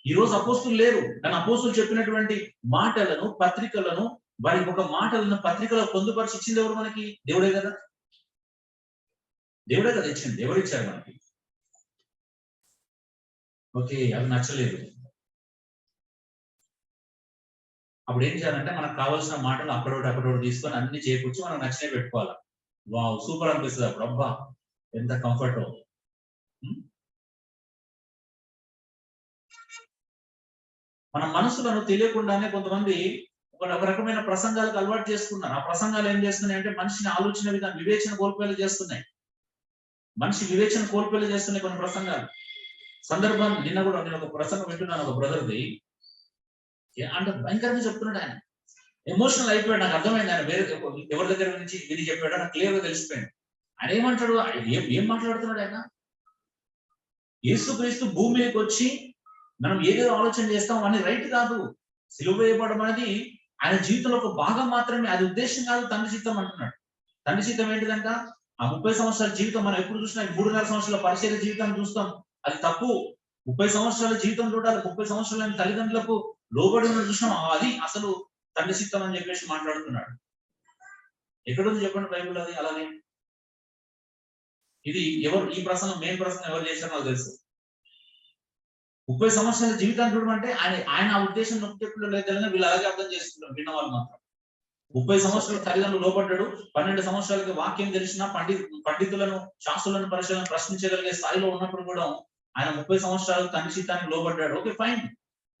ఈ రోజు అపోస్తులు లేరు, కానీ అపోస్తులు చెప్పినటువంటి మాటలను, పత్రికలను, వారి ఒక మాటలను పత్రికలో పొందుపరిచి ఇచ్చింది ఎవరు మనకి? దేవుడే కదా. దేవుడే కదా ఇచ్చింది. ఎవరు ఇచ్చారు మనకి? ఓకే, అవి నచ్చలేదు. అప్పుడు ఏం చేయాలంటే మనకు కావాల్సిన మాటలు అక్కడోటి తీసుకొని అన్ని చేకూర్చి మనం నచ్చినవి పెట్టుకోవాలి. వావ్, సూపర్ అనిపిస్తుంది అప్పుడు. అబ్బా ఎంత కంఫర్ట్. మన మనసులను తెలియకుండానే కొంతమంది ఒక రకమైన ప్రసంగాలకు అలవాటు చేసుకున్నారు. ఆ ప్రసంగాలు ఏం చేస్తున్నాయి అంటే మనిషిని ఆలోచన విధానం, వివేచన కోల్పోయేలా చేస్తున్నాయి. మనిషి వివేచన కోల్పోయేలా చేస్తున్నాయి కొన్ని ప్రసంగాలు. సందర్భాన్ని నిన్న కూడా నేను ఒక ప్రసంగం వింటున్నాను, ఒక బ్రదర్ది. అంటే భయంకరంగా చెప్తున్నాడు ఆయన, ఎమోషనల్ అయిపోయాడు. నాకు అర్థమైంది ఆయన వేరే ఎవరి దగ్గర నుంచి విని చెప్పాడో నాకు క్లియర్ గా తెలిసిపోయింది. ఆయన ఏమంటాడు, ఏం మాట్లాడుతున్నాడు ఆయన? యేసుక్రీస్తు భూమి మీదకి వచ్చి మనం ఏదేదో ఆలోచన చేస్తాం అని రైట్ కాదు. సిలువ వేయబడడం అనేది ఆయన జీవితంలో ఒక భాగం మాత్రమే, అది ఉద్దేశం కాదు. తండ్రి చిత్తం అంటున్నాడు. తండ్రి చిత్తం ఏంటిదంట? ఆ 30 సంవత్సరాల జీవితం మనం ఎప్పుడు చూసినా 3.5 సంవత్సరాల పరిచర్య జీవితాన్ని చూస్తాం, అది తప్పు. 30 సంవత్సరాల జీవితం చూడాలి. 30 సంవత్సరాల తల్లిదండ్రులకు లోబడి ఉన్న చూసినాం, అది అసలు తండ్రి చిత్తం అని చెప్పేసి మాట్లాడుతున్నాడు. ఎక్కడుంది చెప్పండి బైబిల్ అది? అలాగే ఇది ఎవరు ఈ ప్రసంగం, మెయిన్ ప్రసంగం ఎవరు చేశారో నాకు తెలుసు. 30 సంవత్సరాల జీవితాన్ని చూడమంటే ఆయన ఆ ఉద్దేశం నొక్కేప్పుడు లేదని వీళ్ళు అలాగే అర్థం చేసుకుంటారు విన్న వాళ్ళు మాత్రం. 30 సంవత్సరాల తల్లిదండ్రులు లోపడ్డాడు, 12 సంవత్సరాలకి వాక్యం తెలిసిన పండితులను, శాస్త్రులను, పరిశీలన ప్రశ్నించగలిగే స్థాయిలో ఉన్నప్పుడు కూడా ఆయన 30 సంవత్సరాలు తండ్రి చిత్తానికి లోబడ్డాడు. Okay, fine.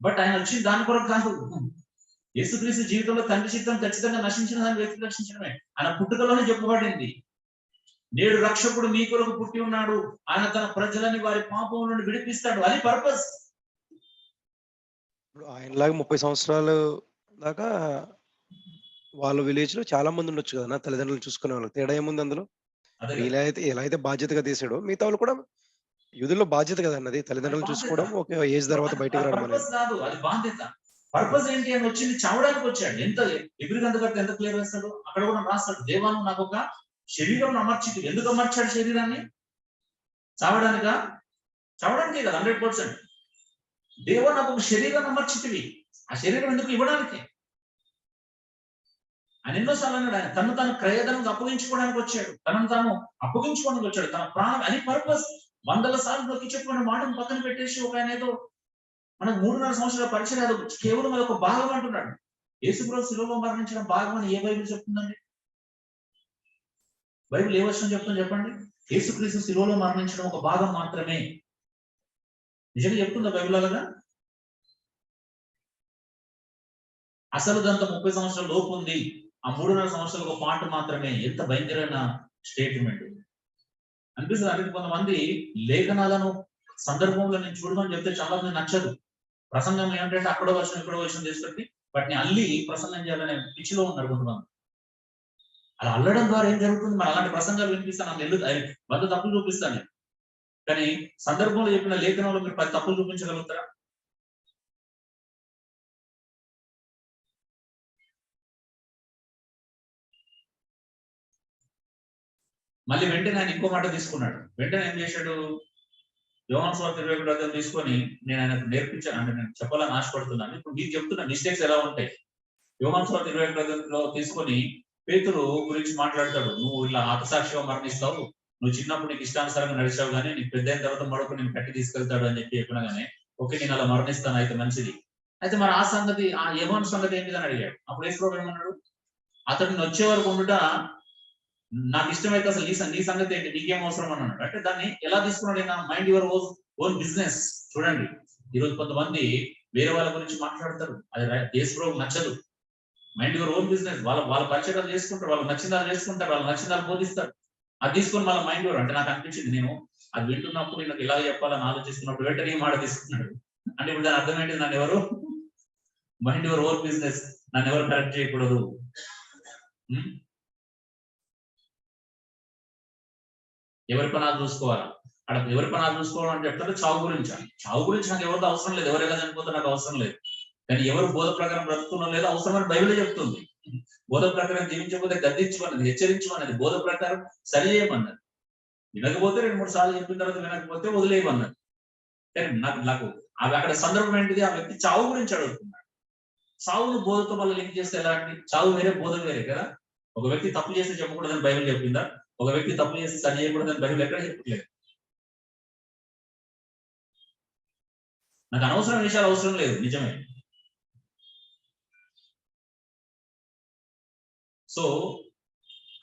బట్ ఆయన వచ్చింది దాని కొరకు కాదు. యేసుక్రీస్తు జీవితంలో తండ్రి చిత్తం ఖచ్చితంగా నశించిన దాన్ని వ్యక్తి రక్షించడమే. ఆయన పుట్టుకలోనే చెప్పబడింది, నేడు రక్షకుడు మీ కొరకు పుట్టి ఉన్నాడు, ఆయన తన ప్రజలని వారి పాపం నుండి విడిపిస్తాడు. అది పర్పస్. ఇప్పుడు ఆయనలాగా 30 సంవత్సరాలు దాకా వాళ్ళ విలేజ్ లో చాలా మంది ఉండొచ్చు కదా తల్లిదండ్రులు చూసుకునే వాళ్ళు. తేడా ఏముంది అందులో? అదే ఇలా అయితే ఎలా అయితే బాధ్యతగా తీసాడో మిగతా వాళ్ళు కూడా యూదుల్లో బాధ్యత కదా అన్నది, తల్లిదండ్రులు చూసుకోవడం, ఒక ఏజ్ తర్వాత బయటకు రావడం అనేది. పర్పస్ కాదు, అది బాధ్యత. పర్పస్ ఏంటి అని వచ్చింది, చావడానికి వచ్చాడు. ఎంత ఎగురికంతకంటే ఎంత క్లియర్ వేస్తాడు, అక్కడ కూడా రాస్తాడు, దేవాను నాకు ఒక శరీరం అమర్చిది. ఎందుకు అమర్చాడు శరీరాన్ని? చావడానికా? చావడానికే కదా 100%. దేవా నాకు ఒక శరీరాన్ని అమర్చితివి. ఆ శరీరం ఎందుకు? ఇవ్వడానికి. ఆయన ఎన్నోసార్లు అన్నాడు, ఆయన తను తాను క్రయధనం అప్పగించుకోవడానికి వచ్చాడు, తనను తాను అప్పగించుకోవడానికి వచ్చాడు, తన ప్రాణం. అది పర్పస్. 100 సార్లు నొక్కి చెప్పుకున్న మాటను పక్కన పెట్టేసి ఒక ఆయన ఏదో మనకు 3.5 సంవత్సరాల పరిచయం కాదు, కేవలం అది ఒక భాగం అంటున్నాడు. యేసుప్రభు శిలువలో మరణించిన భాగం అని ఏ బైబిల్ చెప్తుందండి? బైబిల్ ఏ వర్షం చెప్తుంది చెప్పండి? యేసుక్రీస్తు శిలువలో మరణించడం ఒక భాగం మాత్రమే. నిజంగా చెప్తుందా బైబిల్ అలాగా? అసలు దాంతో 30 సంవత్సరాల లోపు ఉంది, ఆ 3.5 సంవత్సరాలు ఒక పాట మాత్రమే. ఎంత భయంకరమైన స్టేట్మెంట్ అనిపిస్తుంది. అంటే కొంతమంది లేఖనాలను సందర్భంలో నేను చూడమని చెప్తే చాలా మంది నచ్చదు. ప్రసంగం ఏంటంటే అక్కడో వర్షం ఇక్కడో వర్షం తీసుకొచ్చి వాటిని అల్లి ప్రసంగం చేయాలనే పిచ్చిలో ఉన్నారు కొంతమంది. అలా అల్లడం ద్వారా ఏం జరుగుతుంది? మరి అలాంటి ప్రసంగాలు వినిపిస్తాను, నేను 100 తప్పులు చూపిస్తాను. కానీ సందర్భంలో చెప్పిన లేఖనంలో మీరు 10 తప్పులు చూపించగలుగుతారా? మళ్ళీ వెంటనే ఆయన ఇంకో మాట తీసుకున్నాడు. వెంటనే ఏం చేశాడు? యోహాను సువార్త 21వ అధ్యాయం తీసుకొని నేను ఆయనకు నేర్పించాను, అంటే నేను చెప్పాలని ఆశపడుతున్నాను. ఇప్పుడు మీకు చెప్తున్న మిస్టేక్స్ ఎలా ఉంటాయి. యోహాను సువార్త 21వ అధ్యాయంలో తీసుకొని పేతురు గురించి మాట్లాడతాడు. నువ్వు ఇలా హతసాక్షిగా మరణిస్తావు, నువ్వు చిన్నప్పుడు నీకు ఇష్టానుసారంగా నడిచావు, కానీ నీకు పెద్ద అయిన తర్వాత మరొక నేను కట్టి తీసుకెళ్తాడు అని చెప్పినగానే ఓకే నేను అలా మరణిస్తాను, అయితే మంచిది. అయితే మరి ఆ సంగతి, ఆ యోహాను సంగతి ఏంటి అని అడిగాడు. అప్పుడు యేసు ఏమన్నాడు? అతడిని వచ్చే వరకు ఉండుట నాకు ఇష్టమైతే అసలు నీ సంగతి ఏంటి, నీకేం అవసరం అన్నాడు. అంటే దాన్ని ఎలా తీసుకున్నాడు? Mind your own business. చూడండి, ఈరోజు కొంతమంది వేరే వాళ్ళ గురించి మాట్లాడతారు, అది యేసుప్రభువుకు నచ్చదు. Mind your own business. వాళ్ళ పరిచయాలు చేసుకుంటారు, వాళ్ళకి నచ్చిందాలు చేసుకుంటారు, వాళ్ళకి నచ్చిందాలు బోధిస్తారు. అది తీసుకొని వాళ్ళ మైండ్ యువర్. అంటే నాకు అనిపించింది, నేను అది వింటున్నప్పుడు నాకు ఇలా చెప్పాలని ఆలోచిస్తున్నప్పుడు వెంటనే ఈ మాట తీసుకున్నాడు. అంటే ఇప్పుడు దాని అర్థం ఏంటి? నన్ను ఎవరు మైండ్ యువర్ ఓన్ బిజినెస్, నన్ను ఎవరు కరెక్ట్ చేయకూడదు. ఎవరి పనాలు చూసుకోవాలా? అక్కడ ఎవరి పనాలు చూసుకోవడం అని చెప్తారు చావు గురించి. చావు గురించి నాకు ఎవరితో అవసరం లేదు, ఎవరు ఎలా చనిపోతే నాకు అవసరం లేదు. కానీ ఎవరు బోధ ప్రకారం బ్రతుకుతున్నా లేదో అవసరమని బైబిలే చెప్తుంది. బోధ ప్రకారం జీవించకపోతే గద్దించమన్నది, హెచ్చరించమన్నది, బోధ ప్రకారం సరి చేయమన్నది. వినకపోతే 2-3 సార్లు చెప్పిన తర్వాత వినకపోతే వదిలేయమన్నది. కానీ నాకు అక్కడ సందర్భం ఏంటిది? ఆ వ్యక్తి చావు గురించి అడుగుతున్నాడు. చావును బోధతో వల్ల లింక్ చేస్తే ఎలా అండి? చావు వేరే, బోధ వేరే కదా. ఒక వ్యక్తి తప్పు చేస్తే చెప్పకూడదని బైబిల్ చెప్పిందా? ఒక వ్యక్తి తప్పు చేసి సరి చేయకూడదని బైబిల్ ఎక్కడ చెప్పట్లేదు. నాకు అనవసరం విషయాలు అవసరం లేదు, నిజమే. సో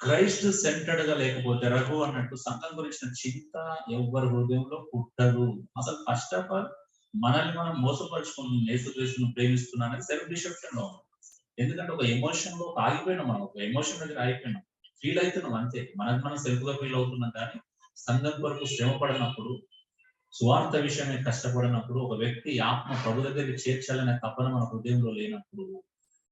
క్రైస్ట్ సెంటర్డ్ గా లేకపోతే, రఘు అన్నట్టు సంఘం గురించిన చింత ఎవరి హృదయంలో పుట్టదు. అసలు ఫస్ట్ ఆఫ్ ఆల్ మనల్ని మనం మోసపరుచుకుని యేసుక్రీస్తును ప్రేమిస్తున్నానని సెల్ఫ్ డిసెప్షన్ లో ఉన్నాం. ఎందుకంటే ఒక ఎమోషన్ లో ఆగిపోయినాం, మనం ఒక ఎమోషన్ దగ్గర ఆగిపోయినాం, ఫీల్ అవుతున్నాం అంతే. మనకు మనం సెల్ఫ్ గా ఫీల్ అవుతున్నాం. కానీ సంఘం వరకు శ్రమ పడినప్పుడు, స్వార్థ విషయమే కష్టపడినప్పుడు, ఒక వ్యక్తి ఆత్మ ప్రభు దగ్గరికి చేర్చాలనే తపన మన హృదయంలో లేనప్పుడు,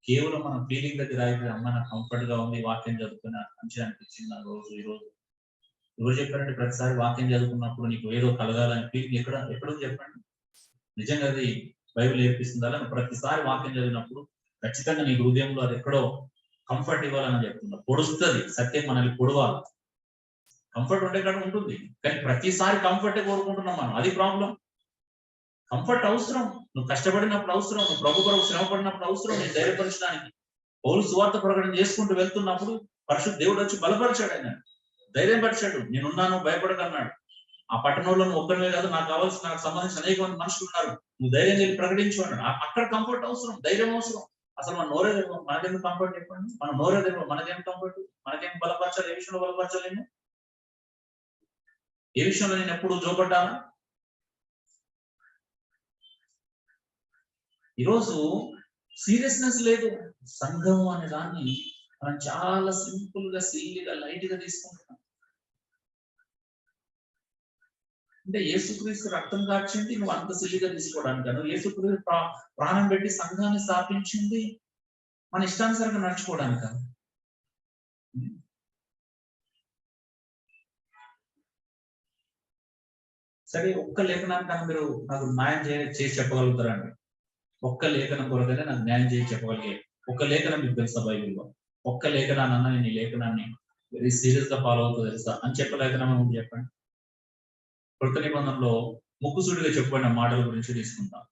కేవలం మన ఫీలింగ్ దగ్గర ఆగిపోయి అమ్మ నాకు కంఫర్ట్ గా ఉంది, వాక్యం చదువుకున్నా మంచిగా అనిపించింది నా రోజు ఈ రోజు. ఎవరు చెప్పారంటే ప్రతిసారి వాక్యం చదువుకున్నప్పుడు నీకు ఏదో కలగాలని ఫీలింగ్ ఎక్కడో చెప్పండి. నిజంగా అది బైబిల్ నేర్పిస్తుందా? ప్రతిసారి వాక్యం చదివినప్పుడు ఖచ్చితంగా నీ హృదయంలో అది ఎక్కడో కంఫర్ట్ ఇవ్వాలని చెప్తున్నా. పొడుస్తుంది, సత్యం మనల్ని పొడవాలి. కంఫర్ట్ ఉండే కాడ ఉంటుంది, కానీ ప్రతిసారి కంఫర్టే కోరుకుంటున్నాం మనం, అది ప్రాబ్లం. కంఫర్ట్ అవసరం, నువ్వు కష్టపడినప్పుడు అవసరం, నువ్వు ప్రభు కొరకు శ్రమ పడినప్పుడు అవసరం, నేను ధైర్యపరచడానికి. పౌలు సువార్త ప్రకటన చేసుకుంటూ వెళ్తున్నప్పుడు పరిశుద్ధ దేవుడు వచ్చి బలపరిచాడు, ఆయన ధైర్యం పరిచాడు. నేనున్నాను, భయపడకన్నాడు. ఆ పట్టణంలో నువ్వు ఒక్కరివే కాదు, నాకు సంబంధించిన అనేక మంది మనుషులు ఉన్నారు, నువ్వు ధైర్యం చేసి ప్రకటించు అన్నాడు. అక్కడ కంఫర్ట్ అవసరం, ధైర్యం అవసరం. అసలు మన నోరే తెలియదు, మనకేం కంఫర్ట్ చెప్పండి? మన నోరే తెలియదు, మనకేం కంఫర్ట్? మనకేం బలపరచాలి? ఏ విషయంలో బలపరచాలి? ఏ విషయంలో నేను ఎప్పుడు జోపడ్డాను? ఈరోజు సీరియస్నెస్ లేదు. సంఘం అనే దాన్ని మనం చాలా సింపుల్ గా, సిల్లీగా, లైట్ గా తీసుకుంటున్నాం. అంటే యేసుక్రీస్తు రక్తం కార్చింది నువ్వు అంత సిల్లీగా తీసుకోవడానికి, నువ్వు యేసుక్రీస్తు ప్రాణం పెట్టి సంఘాన్ని స్థాపించింది మన ఇష్టానుసారంగా నడుచుకోవడానికి. సరే, ఒక్క లేఖనానికి మీరు నాకు న్యాయం చేసి చెప్పగలుగుతారండి? ఒక్క లేఖనం కొరకైనా నాకు న్యాయం చేసి చెప్పగలిగే ఒక్క లేఖనం మీకు తెలుసా బైబిల్లో? ఒక్క లేఖనాన్న నేను ఈ లేఖనాన్ని వెరీ సీరియస్ గా ఫాలో అవుతూ తెలుసా అని చెప్పలేఖనం ఉంది చెప్పండి. కృత నిబంధనలో ముక్కుసూడిగా చెప్పబడిన మాటల గురించి తీసుకుంటాం.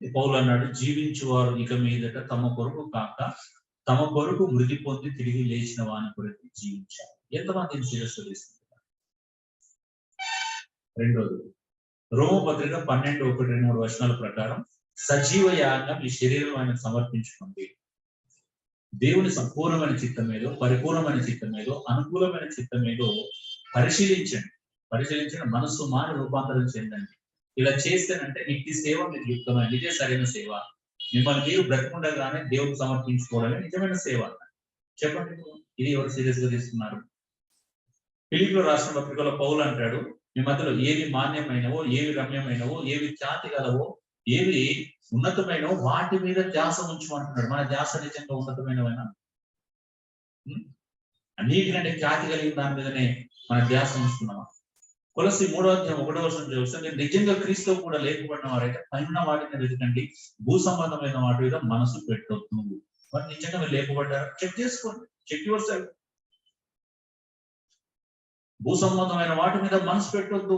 పౌలు అన్నాడు, జీవించువారు ఇక మీదట తమ కొరకు కాక తమ కొరకు మృతి పొంది తిరిగి లేచిన వాని కొరకు జీవించారు. ఎంతమంది సీరియస్ గా తీసుకుంటారు? రెండోది, రోమపత్రిక 12:1-2 ప్రకారం సజీవ యాగం ఈ శరీరం ఆయనకు సమర్పించుకుంది. దేవుని సంపూర్ణమైన చిత్తం ఏదో, పరిపూర్ణమైన చిత్తం ఏదో, అనుకూలమైన చిత్తం ఏదో పరిశీలించండి. మనస్సు మారి రూపాంతరం చెందండి. ఇలా చేస్తేనంటే నిత్య సేవ మీకు యుక్తమైన, ఇదే సరైన సేవ. మిమ్మల్ని మీరు బ్రతికుండగానే దేవుడికి సమర్పించుకోవడమే నిజమైన సేవ. చెప్పండి, ఇది ఎవరు సీరియస్ గా తీసుకున్నారు? ఫిలిప్పీయులకు రాసిన పత్రికలో పౌలు అంటాడు, మీ మధ్యలో ఏవి మాన్యమైనవో, ఏవి రమ్యమైనవో, ఏవి ఖ్యాతి గలవో, ఏవి ఉన్నతమైనవో వాటి మీద ధ్యాస ఉంచమంటున్నాడు. మన ధ్యాస నిజంగా ఉన్నతమైనవైనా? అన్నిటికంటే ఖ్యాతి కలిగిన దాని మీదనే మన ధ్యాస ఉంచుతున్నామా? కొలస్సీ 3:1 చూస్తే, మీరు నిజంగా క్రీస్తు కూడా లేకపోయిన వారైతే పైన వాటిని వెతకండి, భూ సంబంధమైన వాటి మీద మనసు పెట్టొద్దు. మరి నిజంగా మీరు లేకపోబడ్డారా? చెక్ చేసుకోండి, చెక్ యువర్ సెల్ఫ్. భూ సంబంధమైన వాటి మీద మనసు పెట్టొద్దు.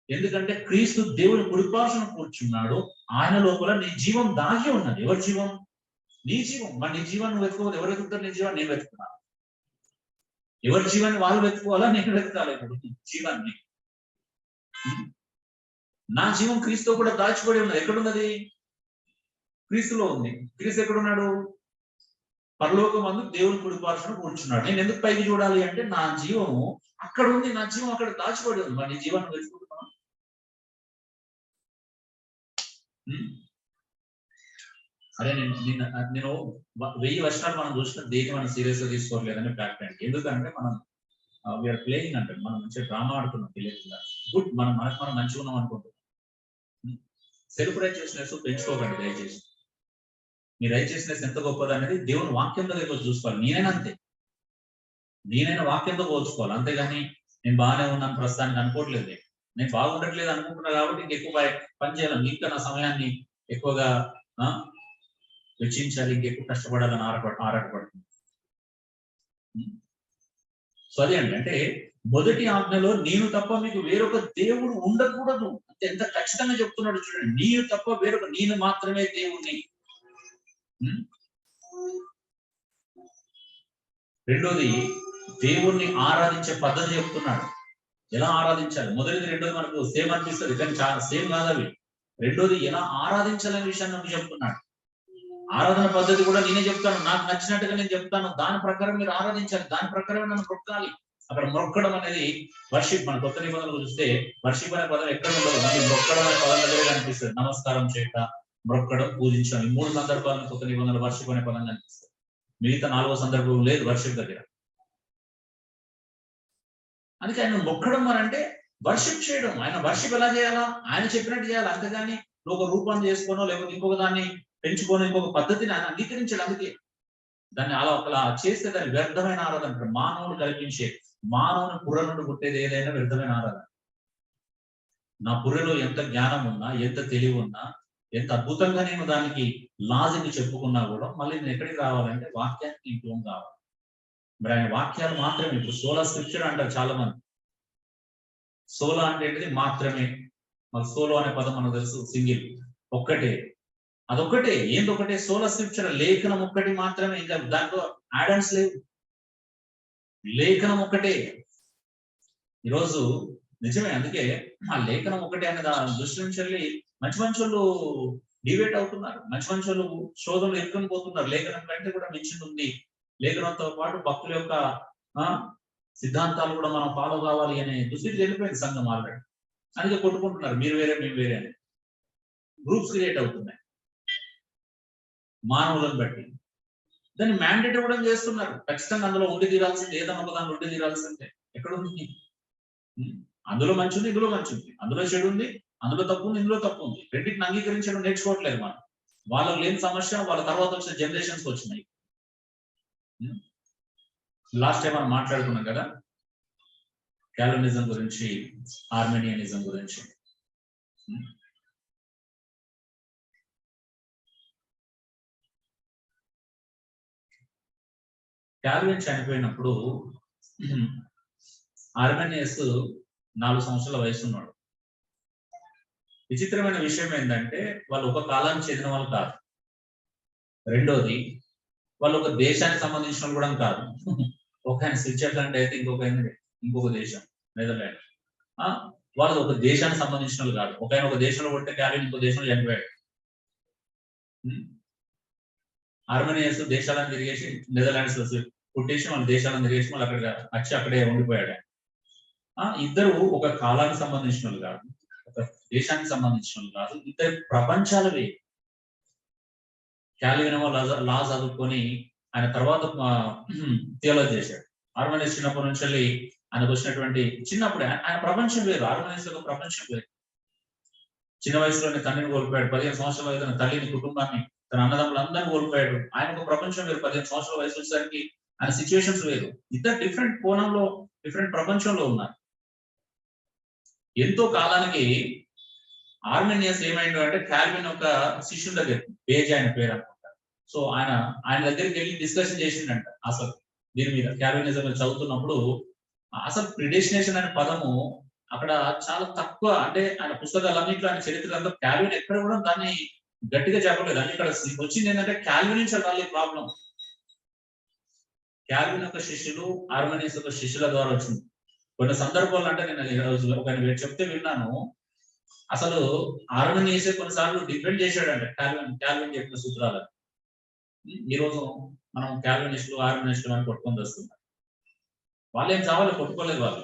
ఎందుకంటే క్రీస్తు దేవుని కుడిపార్శ్వన కూర్చున్నాడు. ఆయన లోపల నీ జీవం దాగి ఉన్నది. ఎవరి జీవం? నీ జీవం. మరి నీ జీవాన్ని నువ్వు వెతుకోవాలి. ఎవరు వెతుకుతారు నీ జీవాన్ని? నేను వెతుకున్నాను. ఎవరి జీవాన్ని వాళ్ళు వెతుకోవాలా? నేను వెతకాలి ఇప్పుడు జీవాన్ని. నా జీవం క్రీస్తు కూడా దాచిపడి ఉన్నది. ఎక్కడున్నది? క్రీస్తులో ఉంది. క్రీస్తు ఎక్కడున్నాడు? పరలోకమందు దేవుని కుడిపార్శ్వన కూర్చున్నాడు. నేను ఎందుకు పైకి చూడాలి అంటే నా జీవము అక్కడ ఉంది. నా జీవం అక్కడ దాచిపడి ఉంది. మరి నీ జీవాన్ని వెతుకుంటున్నాను. అరే, నేను 1000 వర్షాలు మనం చూసిన దేని మనం సీరియస్ గా తీసుకోవట్లేదని ఫ్యాక్ట్ అండి. ఎందుకంటే మనం వీఆర్ ప్లేయింగ్ అంటే మనం మంచిగా డ్రామా ఆడుతున్నాం తెలియకుండా. గుడ్, మనకు మనం మంచిగా ఉన్నాం అనుకుంటున్నాం. సెల్ఫ్ రైచియస్నెస్ పెంచుకోకండి దయచేసి. మీ రైచియస్నెస్ ఎంత గొప్పది అనేది దేవుని వాక్యంలో దగ్గర చూసుకోవాలి. నేనైనా వాక్యంతో పోల్చుకోవాలి. అంతేగాని నేను బాగానే ఉన్నాను ప్రస్తుతానికి అనుకోవట్లేదు. నేను బాగుండట్లేదు అనుకుంటున్నా కాబట్టి ఇంకెక్కువ పని చేయాలి, ఇంకా నా సమయాన్ని ఎక్కువగా వెచ్చించాలి, ఇంకెక్కువ కష్టపడాలని ఆరాటపడుతుంది. సో అదే అండి, అంటే మొదటి ఆజ్ఞలో నేను తప్ప మీకు వేరొక దేవుడు ఉండకూడదు అంటే ఎంత ఖచ్చితంగా చెప్తున్నాడు చూడండి. నేను తప్ప వేరొక, నేను మాత్రమే దేవుణ్ణి. రెండోది, దేవుణ్ణి ఆరాధించే పద్ధతి చెప్తున్నాడు. ఎలా ఆరాధించాలి? మొదటిది రెండోది మనకు సేమ్ అనిపిస్తుంది కానీ చాలా సేమ్ కాదు అవి. రెండోది ఎలా ఆరాధించాలనే విషయాన్ని నాకు చెప్తున్నాడు. ఆరాధన పద్ధతి కూడా నేనే చెప్తాను, నాకు నచ్చినట్టుగా నేను చెప్తాను. దాని ప్రకారం మీరు ఆరాధించాలి, దాని ప్రకారం నన్ను మొక్కాలి. అక్కడ మొక్కడం అనేది వర్షిప్. మన కొత్త నిబంధనలు చూస్తే వర్షిప్ అనే పదం ఎక్కడ ఉండదు, మళ్ళీ మొక్కడం అనే పదం దగ్గర కనిపిస్తుంది. నమస్కారం చేయట, మొక్కడం, పూజించడం, ఈ 3 సందర్భాలను కొత్త నిబంధనలు వర్షిప్ అనే పదం కనిపిస్తుంది. మిగతా 4వ సందర్భం లేదు వర్షిప్ దగ్గర. అందుకే ఆయన మొక్కడం అని అంటే వర్షిప్ చేయడం. ఆయన వర్షిప్ ఎలా చేయాలా? ఆయన చెప్పినట్టు చేయాలి. అంతేగాని నువ్వు ఒక రూపం చేసుకోనో లేకపోతే ఇంకొక దాన్ని పెంచుకోనో ఇంకొక పద్ధతిని ఆయన అంగీకరించాడు. అందుకే దాన్ని అలా చేస్తే దాన్ని వ్యర్థమైన ఆరాధన అంటారు. మానవుడు కల్పించే, మానవుని పుర్ర నుండి పుట్టేది ఏదైనా వ్యర్థమైన ఆరాధన. నా పుర్రెలో ఎంత జ్ఞానం ఉన్నా, ఎంత తెలివి ఉన్నా, ఎంత అద్భుతంగా నేను దానికి లాజిక్ చెప్పుకున్నా కూడా మళ్ళీ నేను ఎక్కడికి రావాలంటే వాక్యానికి ఇంట్లో కావాలి. మరి ఆయన వాక్యాలు మాత్రమే. ఇప్పుడు సోలా స్క్రిప్చర్ అంటారు చాలా మంది. సోలా అంటే మాత్రమే. మరి సోలో అనే పదం మనకు తెలుసు, సింగిల్, ఒక్కటే. అదొక్కటే. ఏందొక్కటే? సోలా స్క్రిప్చర్, లేఖనం ఒక్కటి మాత్రమే. ఇంకా దాంట్లో యాడన్స్ లేవు. లేఖనం ఒక్కటే. ఈరోజు నిజమే, అందుకే ఆ లేఖనం ఒకటే అనే దాని దృష్టి నుంచి వెళ్ళి మంచి వాళ్ళు డిబేట్ అవుతున్నారు. మంచి వాళ్ళు శోధనలు ఎత్తుకొని పోతున్నారు. లేఖనం కంటే కూడా మించింది ఉంది. లేఖనంతో పాటు భక్తుల యొక్క సిద్ధాంతాలు కూడా మనం ఫాలో కావాలి అనే దృష్టికి వెళ్ళిపోయింది సంఘం ఆల్రెడీ. అందుకే కొట్టుకుంటున్నారు, మీరు వేరే మేము వేరే అని. గ్రూప్స్ క్రియేట్ అవుతున్నాయి. మానవులను బట్టి దాన్ని మ్యాండేట్ కూడా చేస్తున్నారు. ఖచ్చితంగా అందులో ఉండి తీరాల్సిందే, ఏదన్నా ఒక దాంట్లో ఉండి తీరాల్సిందే. ఎక్కడ ఉంది? అందులో మంచి ఉంది, ఇందులో మంచి ఉంది. అందులో చెడు ఉంది, అందులో తప్పు ఉంది, ఇందులో తప్పు ఉంది. రెండింటిని అంగీకరించడం నేర్చుకోవట్లేదు మనం. వాళ్ళకు లేని సమస్య వాళ్ళ తర్వాత వచ్చిన జనరేషన్స్ వచ్చినాయి. లాస్ట్ టైం మనం మాట్లాడుకున్నాం కదా క్యాల్వినిజం గురించి, ఆర్మేనియనిజం గురించి. క్యాల్విన్ చనిపోయినప్పుడు ఆర్మేనియస్ 4 సంవత్సరాల వయసు ఉన్నాడు. విచిత్రమైన విషయం ఏంటంటే వాళ్ళు ఒక కాలానికి చెందిన వాళ్ళు కాదు. రెండోది వాళ్ళు ఒక దేశానికి సంబంధించిన వాళ్ళు కూడా కాదు. ఒక ఆయన స్విట్జర్లాండ్ అయితే ఇంకొక దేశం నెదర్లాండ్. వాళ్ళు ఒక దేశానికి సంబంధించిన వాళ్ళు కాదు. ఒక ఆయన ఒక దేశంలో కొట్టే క్యాల్విన్ ఇంకో దేశంలో చనిపోయాడు. ఆర్మేనియస్ దేశాలను తిరిగేసి నెదర్లాండ్స్ పుట్టేసి వాళ్ళ దేశాలను తిరిగేసి మళ్ళీ అక్కడ వచ్చి అక్కడే ఉండిపోయాడు. ఇద్దరు ఒక కాలానికి సంబంధించిన వాళ్ళు కాదు, ఒక దేశానికి సంబంధించిన వాళ్ళు కాదు, ఇద్దరు ప్రపంచాలు వేరు. క్యాల్విన్ లా చదువుకొని ఆయన తర్వాత థియాలజీ చేశాడు. ఆర్మేనియస్ చిన్నప్పటి నుంచి వెళ్ళి ఆయనకు వచ్చినటువంటి చిన్నప్పుడే ఆయన ప్రపంచం వేరు. ఆర్మేనియస్ యొక్క ప్రపంచం వేరు. చిన్న వయసులోనే తండ్రిని కోల్పోయాడు. 15 సంవత్సరాల వయసు తన తల్లిని, కుటుంబాన్ని, తన అన్నదమ్ములందరినీ కోల్పోయాడు. ఆయన ఒక ప్రపంచం వేరు. 15 సంవత్సరాల వయసు వచ్చేసరికి ఆయన సిచ్యువేషన్స్ వేరు. ఇద్దరు డిఫరెంట్ కోణంలో, డిఫరెంట్ ప్రపంచంలో ఉన్నారు. ఎంతో కాలానికి ఆర్మేనియస్ ఏమైండు అంటే క్యాల్విన్ ఒక శిష్యుల దగ్గర, బేజ్ ఆయన పేరు అనుకుంటా. సో ఆయన దగ్గరికి వెళ్ళి డిస్కషన్ చేసిండంట. అసలు దీని మీద క్యాల్వినిజం చదువుతున్నప్పుడు అసలు ప్రిడెస్టినేషన్ అనే పదము అక్కడ చాలా తక్కువ, అంటే ఆయన పుస్తకాలన్నింటిలో, ఆయన చరిత్ర అంతా క్యాల్విన్ ఎక్కడ కూడా దాన్ని గట్టిగా చెప్పలేదు. అని ఇక్కడ వచ్చింది ఏంటంటే క్యాల్విన్ నుంచి రాలే ప్రాబ్లం. క్యాల్విన్ యొక్క శిష్యులు ఆర్మేనియస్ యొక్క శిష్యుల ద్వారా వచ్చింది. కొన్ని సందర్భాలు అంటే నేను ఒక చెప్తే విన్నాను, అసలు ఆర్మేనియస్ కొన్నిసార్లు డిపెండ్ చేశాడంటే క్యాల్విన్ చెప్పిన సూత్రాలను. ఈ రోజు మనం క్యాల్వినిస్టులు, ఆర్మేనిస్టులు అని కొట్టుకొని వస్తున్నాం. వాళ్ళు ఏం చావాలి కొట్టుకోలేదు. వాళ్ళు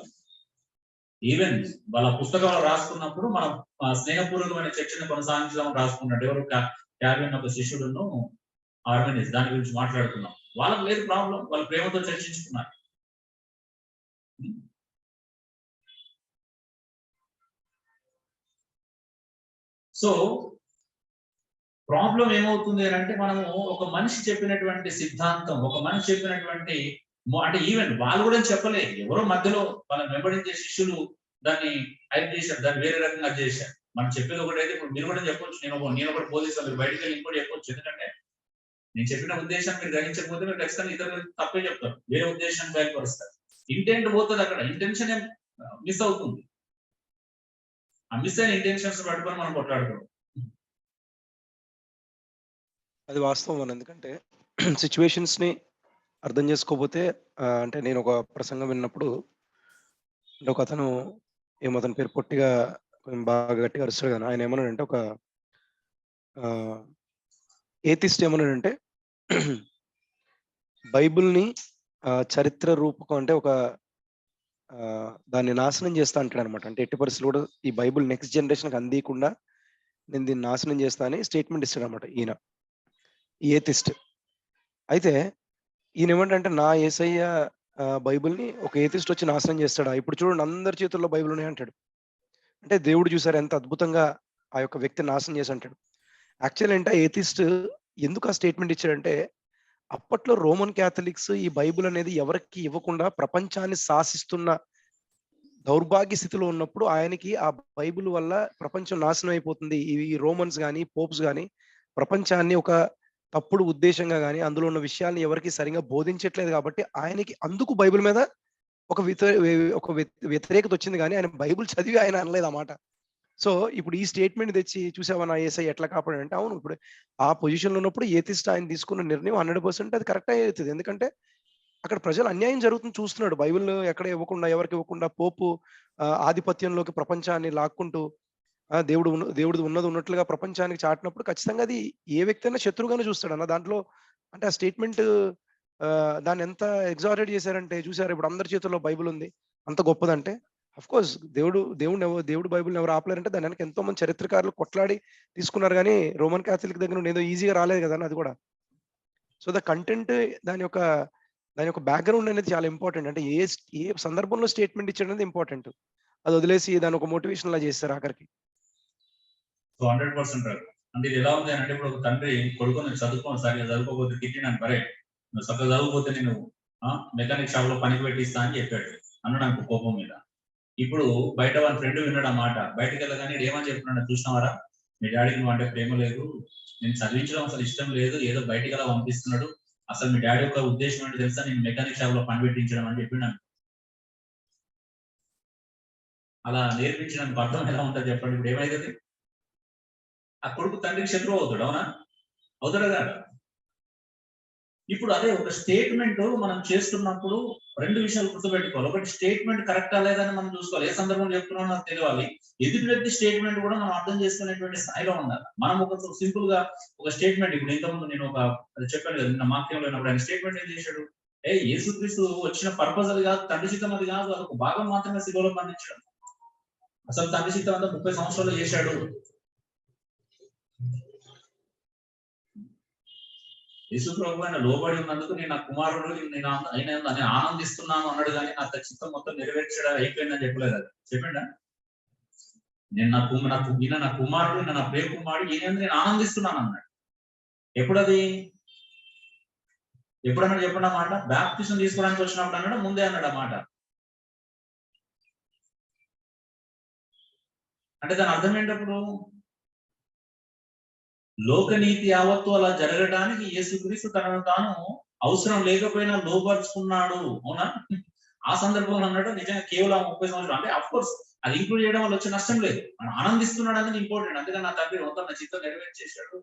ఈవెన్ వాళ్ళ పుస్తకంలో రాసుకున్నప్పుడు మనం స్నేహపూర్వకమైన చర్చను కొనసాగించడం రాసుకున్నట్టు. ఎవరు? క్యాల్విన్ ఒక శిష్యుడును ఆర్మేనియస్ దాని గురించి మాట్లాడుకున్నాం. వాళ్ళకి లేదు ప్రాబ్లం, వాళ్ళు ప్రేమతో చర్చించుకున్నారు. సో ప్రాబ్లం ఏమవుతుంది అంటే మనము ఒక మనిషి చెప్పినటువంటి సిద్ధాంతం, ఒక మనిషి చెప్పినటువంటి అంటే ఈవెన్ వాళ్ళు కూడా చెప్పలే, ఎవరో మధ్యలో వాళ్ళని వెంబడించే శిష్యులు దాన్ని హైప్ చేశారు, దాన్ని వేరే రకంగా చేశారు. మనం చెప్పేది ఒకటైతే ఇప్పుడు మీరు కూడా చెప్పొచ్చు, నేను ఒకటి బోధిస్తాను, మీరు బయటకు వెళ్ళి ఇంకోటి చెప్పొచ్చు. ఎందుకంటే నేను చెప్పిన ఉద్దేశం మీరు గ్రహించకపోతే మీరు ఖచ్చితంగా ఇతరులు తప్పే చెప్తారు, వేరే ఉద్దేశాన్ని బయలుపరుస్తారు. ఇంటెంట్ పోతుంది, అక్కడ ఇంటెన్షన్ మిస్ అవుతుంది. ఆ మిస్ అయిన ఇంటెన్షన్స్ పట్టుకొని మనం కొట్లాడుకోవడం అది వాస్తవం. ఎందుకంటే సిచ్యువేషన్స్ ని అర్థం చేసుకోకపోతే, అంటే నేను ఒక ప్రసంగం విన్నప్పుడు ఒక అతను, అతని పేరు పొట్టిగా బాగా గట్టిగా అరుస్తాడు కానీ, ఆయన ఏమన్నాడంటే ఒక ఏథిస్ట్ ఏమన్నాడంటే బైబిల్ని చరిత్ర రూపకం అంటే ఒక దాన్ని నాశనం చేస్తా అంటాడు అనమాట. అంటే ఎట్టి పరిస్థితులు కూడా ఈ బైబిల్ నెక్స్ట్ జనరేషన్కి అందియకుండా నేను దీన్ని నాశనం చేస్తా అని స్టేట్మెంట్ ఇస్తాడు అనమాట ఈయన, ఈ ఏథిస్ట్. అయితే ఈయన ఏమంటే నా యేసయ్య బైబిల్ని ఒక ఏథిస్ట్ వచ్చి నాశనం చేస్తాడా? ఇప్పుడు చూడండి అందరి చేతుల్లో బైబిల్ ఉన్నాయి అంటాడు. అంటే దేవుడు చూసారు ఎంత అద్భుతంగా ఆ యొక్క వ్యక్తిని నాశనం చేసి అంటాడు. యాక్చువల్ ఏంటంటే ఏథిస్ట్ ఎందుకు ఆ స్టేట్మెంట్ ఇచ్చాడంటే, అప్పట్లో రోమన్ క్యాథలిక్స్ ఈ బైబిల్ అనేది ఎవరికి ఇవ్వకుండా ప్రపంచాన్ని శాసిస్తున్న దౌర్భాగ్య స్థితిలో ఉన్నప్పుడు ఆయనకి ఆ బైబిల్ వల్ల ప్రపంచం నాశనం అయిపోతుంది, ఈ రోమన్స్ కానీ పోప్స్ కానీ ప్రపంచాన్ని ఒక తప్పుడు ఉద్దేశంగా కానీ అందులో ఉన్న విషయాల్ని ఎవరికి సరిగా బోధించట్లేదు కాబట్టి ఆయనకి అందుకు బైబిల్ మీద ఒక వ్యతిరేకత వచ్చింది. కానీ ఆయన బైబిల్ చదివి ఆయన అనలేదు అన్నమాట. సో ఇప్పుడు ఈ స్టేట్మెంట్ తెచ్చి చూసావా నా యేసై ఎట్లా కాపాడంటే, అవును ఇప్పుడు ఆ పొజిషన్లో ఉన్నప్పుడు ఏథిస్ట్ ఆయన తీసుకున్న నిర్ణయం 100% అది కరెక్ట్ అవుతుంది. ఎందుకంటే అక్కడ ప్రజలు అన్యాయం జరుగుతుంది చూస్తున్నాడు. బైబిల్ ఎక్కడ ఇవ్వకుండా, ఎవరికి ఇవ్వకుండా పోపు ఆధిపత్యంలోకి ప్రపంచాన్ని లాక్కుంటూ దేవుడు ఉన్నది ఉన్నట్లుగా ప్రపంచానికి చాటినప్పుడు ఖచ్చితంగా అది ఏ వ్యక్తి అయినా శత్రువుగానే చూస్తాడు అన్న దాంట్లో. అంటే ఆ స్టేట్మెంట్ దాన్ని ఎంత ఎగ్జారేట్ చేశారంటే, చూసారు ఇప్పుడు అందరి చేతుల్లో బైబిల్ ఉంది, అంత గొప్పదంటే. అఫ్ కోర్స్ దేవుడు బైబిల్ని ఎవరు ఆపలేరంటే దాని వెనక ఎంతో మంది చరిత్రకారులు కొట్లాడి తీసుకున్నారు. కానీ రోమన్ క్యాథలిక్ దగ్గర నుండి ఏదో ఈజీగా రాలేదు కదా అది కూడా. సో ద కంటెంట్ దాని యొక్క బ్యాక్గ్రౌండ్ అనేది చాలా ఇంపార్టెంట్. అంటే ఏ సందర్భంలో స్టేట్మెంట్ ఇచ్చాడు అనేది ఇంపార్టెంట్. అది వదిలేసి దాని ఒక మోటివేషన్ లా చేస్తారు ఆఖరికి. సో 100% అంటే ఇది ఎలా ఉంది అంటే ఇప్పుడు ఒక తండ్రి కొడుకుని సరిగా చదువుకోకపోతే తిట్టినాను, మరే నువ్వు చక్కగా చదువుకోతే నేను మెకానిక్ షాప్ లో పనికి పెట్టిస్తా అని చెప్పాడు అన్నాడు నాకు కోపం మీద. ఇప్పుడు బయట వాళ్ళ ఫ్రెండ్ విన్నాడు ఆ మాట, బయటకు వెళ్ళగానే ఏమని చెప్తున్నాడు చూసినావారా, మీ డాడీకి నువ్వు అంటే ప్రేమ లేదు, నేను చదివించడం అసలు ఇష్టం లేదు, ఏదో బయటికి అలా పంపిస్తున్నాడు, అసలు మీ డాడీ యొక్క ఉద్దేశం ఏంటి తెలుసా, నేను మెకానిక్ షాప్ లో పని పెట్టించడం అని చెప్పినాను. అలా నేర్పించడానికి అర్థం ఎలా ఉంటుంది చెప్పండి. ఇప్పుడు ఏమైతుంది, ఆ కొడుకు తండ్రికి శత్రువు అవుతాడు, అవునా? అవుతాడు కదా. ఇప్పుడు అదే ఒక స్టేట్మెంట్ మనం చేస్తున్నప్పుడు రెండు విషయాలు గుర్తుపెట్టుకోవాలి. ఒకటి స్టేట్మెంట్ కరెక్టా లేదని మనం చూసుకోవాలి, ఏ సందర్భంలో చెప్తున్నామో నాకు తెలియాలి. ఎదుటి వ్యక్తి స్టేట్మెంట్ కూడా మనం అర్థం చేసుకునేటువంటి స్థాయిలో ఉండాలి. మనం ఒక సింపుల్ గా ఒక స్టేట్మెంట్, ఇప్పుడు ఇంతకుముందు నేను చెప్పాను కదా నిన్న వాక్యంలో ఉన్నప్పుడు, ఆయన స్టేట్మెంట్ ఏం చేశాడు, యేసుక్రీస్తు వచ్చిన పర్పస్ అది కాదు, తండ్రి చిత్తం అది కాదు, అది ఒక భాగం మాత్రమే శిలువలో పండించడం. అసలు తండ్రి చిత్తం అంతా 30 సంవత్సరాలు చేశాడు. యేసు ప్రభు ఆయన లోబడి ఉన్నందుకు నేను నా కుమారుడు నేను ఆనందిస్తున్నాను అన్నాడు, కానీ నా చిత్తం మొత్తం నెరవేర్చడం అయిపోయిందని చెప్పలేదు. అది చెప్పిండా, నేను నా కుమారుడు నా ప్రియ కుమారుడు ఈయన నేను ఆనందిస్తున్నాను అన్నాడు. ఎప్పుడది ఎప్పుడన్నాడు చెప్పండి ఆ మాట? బాప్టిజం తీసుకోవడానికి వచ్చినప్పుడు అన్నాడు, ముందే అన్నాడు ఆ మాట. అంటే దాని అర్థం ఏంటప్పుడు, లోకనీతి యావత్తు అలా జరగడానికి యేసుక్రీస్తు తనను తాను అవసరం లేకపోయినా లోపరుచుకున్నాడు, అవునా? ఆ సందర్భంలో అన్నాడు నిజంగా కేవలం 30 సంవత్సరాలు అంటే అఫ్ కోర్స్ అది ఇంక్లూడ్ చేయడం వల్ల వచ్చే నష్టం లేదు, మనం ఆనందిస్తున్నాడు అనేది ఇంపార్టెంట్. అందుకని నా తండ్రి మొత్తం నా చిత్తం నెరవేర్చేశాడు,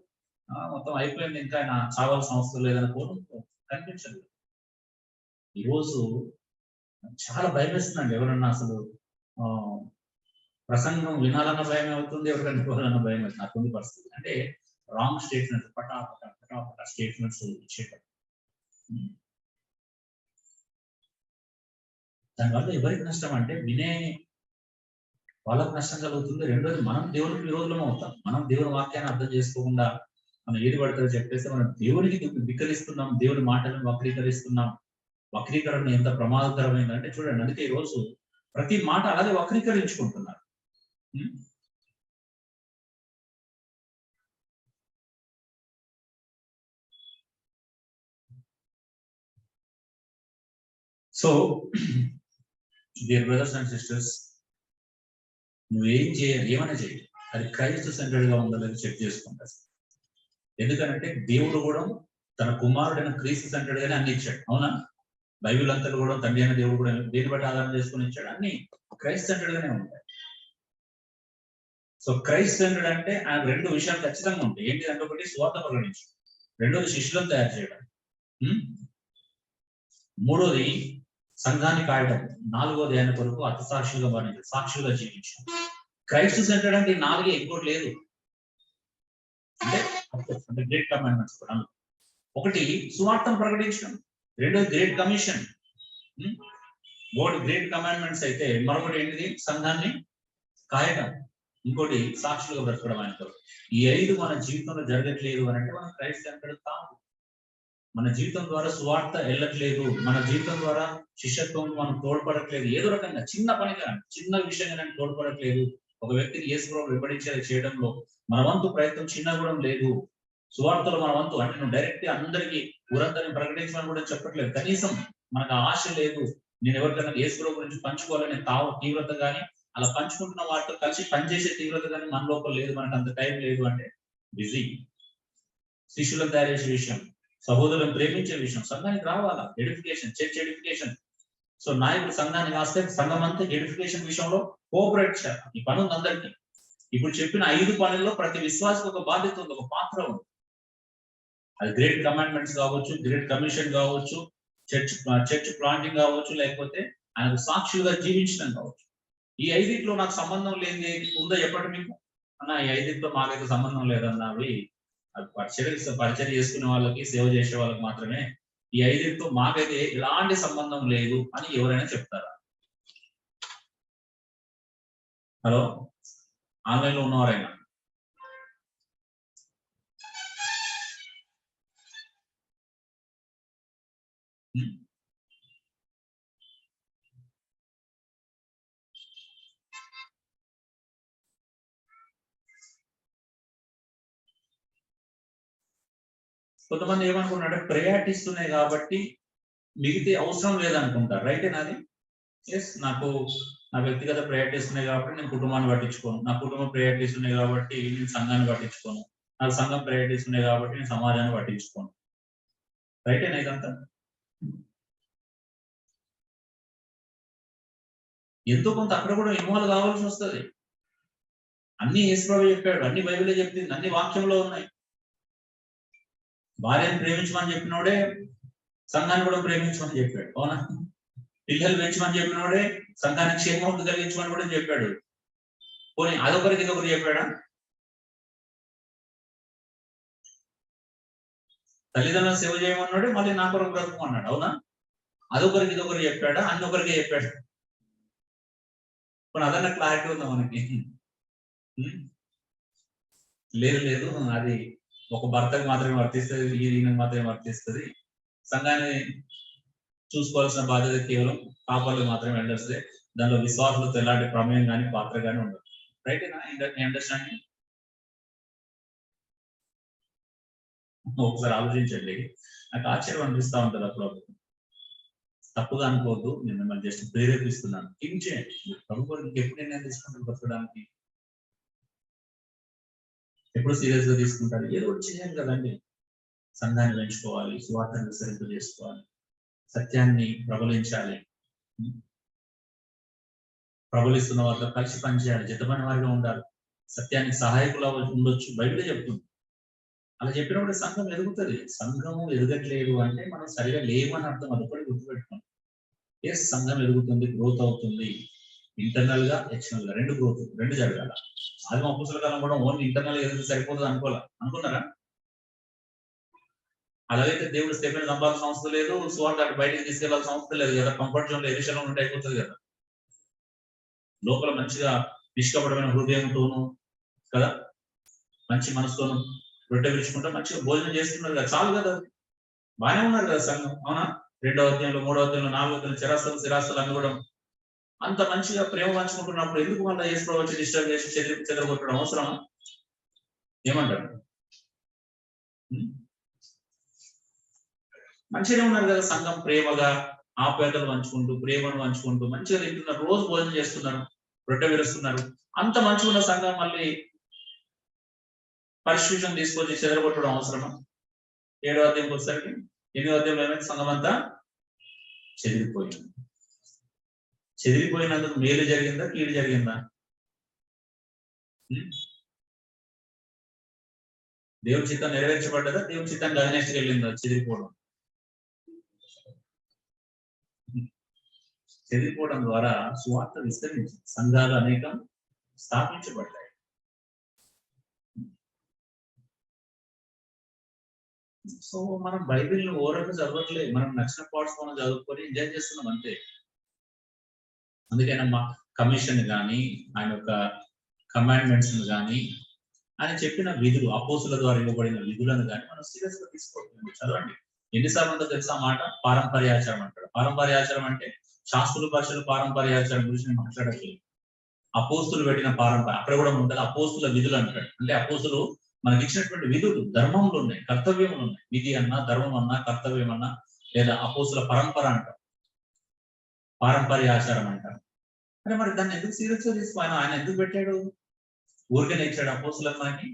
మొత్తం అయిపోయింది, ఇంకా ఆయన చావాల్సిన అవసరం లేదని కోరు కనిపించదు. ఈరోజు చాలా భయం వేస్తుందండి. ఎవరన్నా అసలు ప్రసంగం వినాలన్న భయం అవుతుంది, ఎవరికన్నా ఇవ్వాలన్న భయం అవుతుంది. అటువంటి పరిస్థితి అంటే రాంగ్ స్టేట్మెంట్స్ పటాపట స్టేట్మెంట్స్ ఇచ్చేటప్పుడు దానివల్ల ఎవరికి నష్టం అంటే వినే వాళ్ళకి నష్టం కలుగుతుంది. రెండోది మనం దేవునికి విరోధం అవుతాం. మనం దేవుని వాక్యాన్ని అర్థం చేసుకోకుండా మనం ఏది పడుతుందో చెప్పేస్తే మనం దేవునికి వికరిస్తున్నాం, దేవుని మాటలను వక్రీకరిస్తున్నాం. వక్రీకరణ ఎంత ప్రమాదకరమైందంటే చూడండి, అందుకే ఈ రోజు ప్రతి మాట అలాగే వక్రీకరించుకుంటున్నారు. So dear brothers and sisters, నువ్వేం చేయాలి, ఏమైనా చేయాలి, అది క్రైస్ట్ సెంటర్డ్ గా ఉందో లేదో చెక్ చేసుకుంటా. ఎందుకంటే దేవుడు కూడా తన కుమారుడైన క్రీస్తు సెంటర్డ్ గానే అన్ని ఇచ్చాడు, అవునా? బైబిల్ అంతా కూడా తండ్రి అయిన దేవుడు కూడా దేని బట్టి ఆధారం చేసుకుని ఇచ్చాడు, అన్ని క్రైస్ట్ సెంటర్డ్ గానే ఉంటాయి. సో క్రైస్ట్ సెంటర్డ్ అంటే ఆయన రెండు విషయాలు ఖచ్చితంగా ఉంటాయి. ఏంటిదంటే ఒకటి స్వార్థ ప్రకటించడం, రెండోది శిష్యులను తయారు చేయడం, మూడోది సంఘాన్ని కాయడం, నాలుగోది ఆయన కొరకు అర్థసాక్షులుగా భరించడం, సాక్షులుగా జీవించడం. క్రైస్ట్ సెంటర్డ్ అంటే నాలుగే, ఇంకోటి లేదు. అంటే గ్రేట్ కమాండ్మెంట్స్ కూడా, ఒకటి సువార్తను ప్రకటించడం, రెండోది గ్రేట్ కమిషన్. ఒకటి గ్రేట్ కమాండ్మెంట్స్ అయితే మరొకటి ఏంటిది, సంఘాన్ని కాయడం, ఇంకోటి సాక్షులుగా బ్రతకడం ఆయన కొరకు. ఈ 5 మన జీవితంలో జరగట్లేదు అని అంటే మనం క్రైస్ట్ సెంటర్డ్ కాదు. మన జీవితం ద్వారా సువార్త వెళ్ళట్లేదు, మన జీవితం ద్వారా శిష్యత్వం మనం తోడ్పడట్లేదు, ఏదో రకంగా చిన్న పనిగా చిన్న విషయంగా నేను తోడ్పడట్లేదు. ఒక వ్యక్తిని యేసు ప్రభువు వెంబడించేలా చేయడంలో మన వంతు ప్రయత్నం చిన్న కూడా లేదు. సువార్తలో మన వంతు అంటే నువ్వు డైరెక్ట్ అందరికీ ఊరందరిని ప్రకటించమని కూడా చెప్పట్లేదు, కనీసం మనకు ఆశ లేదు, నేను ఎవరికైనా యేసు ప్రభువు గురించి పంచుకోవాలనే తీవ్రత కానీ, అలా పంచుకుంటున్న వాటితో కలిసి పనిచేసే తీవ్రత కానీ మన లోపల లేదు, మనకు అంత టైం లేదు. అంటే బిజీ. శిష్యులను తయారు చేసే విషయం, సహోదరులను ప్రేమించే విషయం, సంఘానికి రావాలా, ఎడిఫికేషన్, చర్చ్ ఎడిఫికేషన్. సో నాయకుడు సంఘానికి వస్తే సంఘం అంతా ఎడిఫికేషన్ విషయంలో కోఆపరేట్ చేయాలి. ఈ పని ఉంది అందరికీ. ఇప్పుడు చెప్పిన 5 పనుల్లో ప్రతి విశ్వాసకు ఒక బాధ్యత ఉంది, ఒక పాత్ర ఉంది. అది గ్రేట్ కమాండ్మెంట్స్ కావచ్చు, గ్రేట్ కమిషన్ కావచ్చు, చర్చ్ ప్లాంటింగ్ కావచ్చు, లేకపోతే ఆయనకు సాక్షులుగా జీవించడం కావచ్చు. ఈ 5 నాకు సంబంధం లేని ఉందో చెప్పండి మీకు అన్న, ఈ 5 మాకైతే సంబంధం లేదన్న, అవి పరిచయం చేసుకునే వాళ్ళకి, సేవ చేసే వాళ్ళకి మాత్రమే, ఈ 5 మాకైతే ఎలాంటి సంబంధం లేదు అని ఎవరైనా చెప్తారా? హలో, ఆన్లైన్ లో ఉన్నవారైనా? కొంతమంది ఏమనుకుంటారంటే ప్రయారిటీస్ ఉన్నాయి కాబట్టి మిగతా అవసరం లేదనుకుంటారు. రైటే నాది? ఎస్, నాకు నా వ్యక్తిగత ప్రయారిటీస్ ఉన్నాయి కాబట్టి నేను కుటుంబాన్ని పట్టించుకోను, నా కుటుంబ ప్రయారిటీస్ ఉన్నాయి కాబట్టి నేను సంఘాన్ని పట్టించుకోను, నాకు సంఘం ప్రయారిటీస్ ఉన్నాయి కాబట్టి నేను సమాజాన్ని పట్టించుకోను. రైటేనా ఇదంతా? ఎంతో కొంత అక్కడ కూడా ఇన్వాల్వ్ కావాల్సి వస్తుంది. అన్ని యేసుప్రభువే చెప్పాడు, అన్ని బైబిలే చెప్పింది, అన్ని వాక్యంలో ఉన్నాయి. భార్యను ప్రేమించమని చెప్పినోడే సంఘాన్ని కూడా ప్రేమించమని చెప్పాడు, అవునా? పిల్లలు పెంచమని చెప్పినోడే సంఘానికి క్షేమవంతు కలిగించమని కూడా చెప్పాడు. పోనీ అదొకరికి ఇదొకరు చెప్పాడా? తల్లిదండ్రులను సేవ చేయమన్నాడే మళ్ళీ నా కొరకు బ్రతుకమన్నాడు, అవునా? అదొకరికి ఇదొకరు చెప్పాడా? అన్ని ఒకరికే చెప్పాడు. పోనీ అదన్న క్లారిటీ ఉందా మనకి? లేదు లేదు, అది ఒక భర్తకు మాత్రమే వర్తిస్తుంది, ఈయనకు మాత్రమే వర్తిస్తుంది. సంఘాన్ని చూసుకోవాల్సిన బాధ్యత కేవలం కాపాలకు మాత్రమే వెళ్ళొస్తే, దానిలో విశ్వాసులతో ఎలాంటి ప్రమేయం కానీ పాత్ర కానీ ఉండదు. రైటేనా? అండర్స్టాండింగ్? ఒకసారి ఆలోచించండి. నాకు ఆశ్చర్యం అనిపిస్తా ఉంటుంది అప్పుడప్పుడు. తప్పుగా అనుకోవద్దు, నేను మిమ్మల్ని జస్ట్ ప్రేరేపిస్తున్నాను. థింక్ చేయండి, ప్రభు ఎప్పుడు నిర్ణయం తీసుకుంటారు బతకడానికి? ఎప్పుడు సీరియస్ గా తీసుకుంటారు? ఏదో ఒకటి చేయాలి కదండి. సంఘాన్ని పెంచుకోవాలి, సువార్తను విస్తరింప చేసుకోవాలి, సత్యాన్ని ప్రబలించాలి, ప్రబలిస్తున్న వారితో కలిసి పనిచేయాలి, జతమైన వారిగా ఉండాలి, సత్యానికి సహాయకులు ఉండొచ్చు. బైబిలే చెప్తుంది. అలా చెప్పినప్పుడు సంఘం ఎదుగుతుంది. సంఘము ఎదగట్లేదు అంటే మనం సరిగా లేమని అర్థం. అది కూడా గుర్తుపెట్టుకోండి. ఎస్, సంఘం ఎదుగుతుంది, గ్రోత్ అవుతుంది, ఇంటర్నల్ గా ఎక్స్టర్నల్ గా రెండు గ్రోత్, రెండు జరగాల. అది మా పుస్తకాలం కూడా ఓన్లీ ఇంటర్నల్ గా ఎదుగుతుంది సరిపోతుంది అనుకున్నారా? అలాగైతే దేవుడు స్టెఫెన్ చంపాల్సిన అవసరం లేదు, సువార్త అటు బయటకు తీసుకెళ్లాల్సిన అవసరం లేదు కదా. కంఫర్ట్ జోన్ లో ఎరిశలో ఉంటే అయిపోతుంది కదా. లోపల మంచిగా నిష్కపటమైన హృదయంతోను కదా, మంచి మనసుతోను రొట్టె విరుచుకుంటా మంచిగా భోజనం చేస్తున్నారు కదా, చాలు కదా. బాగానే ఉన్నారు కదా సంఘం, అవునా? 2వ అధ్యాయంలో, 3వ అధ్యాయంలో, 4వ అధ్యాయంలో చిరాస్తులు స్థిరాస్తులు అన్ని కూడా అంత మంచిగా ప్రేమ పంచుకుంటున్నప్పుడు ఎందుకు మళ్ళీ యేసు వచ్చి డిస్టర్బ్ చేసి చెదరగొట్టడం అవసరమా? ఏమంటారు? మంచిగానే ఉన్నారు కదా సంఘం, ప్రేమగా ఆప్యాయతలు పంచుకుంటూ, ప్రేమను పంచుకుంటూ మంచిగా తింటున్నారు, రోజు భోజనం చేస్తున్నారు, రొట్టె విరుస్తున్నారు. అంత మంచిగా ఉన్న సంఘం మళ్ళీ పరిశుభ్రం తీసుకొచ్చి చెదరగొట్టడం అవసరమా? 7వ అధ్యాయంకి వచ్చేసరికి 8వ అధ్యాయంలో ఏమైతే సంఘం అంతా చెదిరిపోయింది. చెదిరిపోయినందుకు మేలు జరిగిందా, కీడు జరిగిందా? దేవుని చిత్తం నెరవేర్చబడ్డదా, దేవుని చిత్తానికి అగనెస్ట్‌గా వెళ్ళిందా చెదిరిపోవడం? చెదిరిపోవడం ద్వారా సువార్త విస్తరించింది, సంఘాలు అనేకం స్థాపించబడ్డాయి. సో మనం బైబిల్ని ఓరగా చదవట్లేదు, మనం నచ్చిన పార్ట్స్ మనం చదువుకొని ఎంజాయ్ చేస్తున్నాం అంతే. అందుకేనమ్మా కమిషన్ కానీ, ఆయన యొక్క కమాండ్మెంట్స్ కానీ, ఆయన చెప్పిన విధులు, అపోస్తుల ద్వారా ఇవ్వబడిన విధులను కానీ మనం సీరియస్ గా తీసుకోవాలి. చదవండి. ఎన్నిసార్లు ఉందో తెలుసా మాట? పారంపర్యాచారం అంటాడు. పారంపర్యాచారం అంటే శాస్త్రుల భాషలు పారంపర్యాచారం గురించి నేను మాట్లాడట్లేదు. అపోస్తులు పెట్టిన పారంపర్య అక్కడ కూడా ఉంటుంది. అపోస్తుల విధులు అంటాడు. అంటే అపోస్తులు మనకి ఇచ్చినటువంటి విధులు, ధర్మములు ఉన్నాయి, కర్తవ్యములు ఉన్నాయి. విధి అన్నా, ధర్మం అన్నా, కర్తవ్యం అన్నా, లేదా అపోస్తుల పరంపర అంటారు, పారంపర్య ఆచారం అంటారు. అంటే మరి దాన్ని ఎందుకు సీరియస్ గా తీసుకోవాలి? ఆయన ఎందుకు పెట్టాడు? ఊరికనే ఇచ్చాడు అపోస్తులకు మనకి?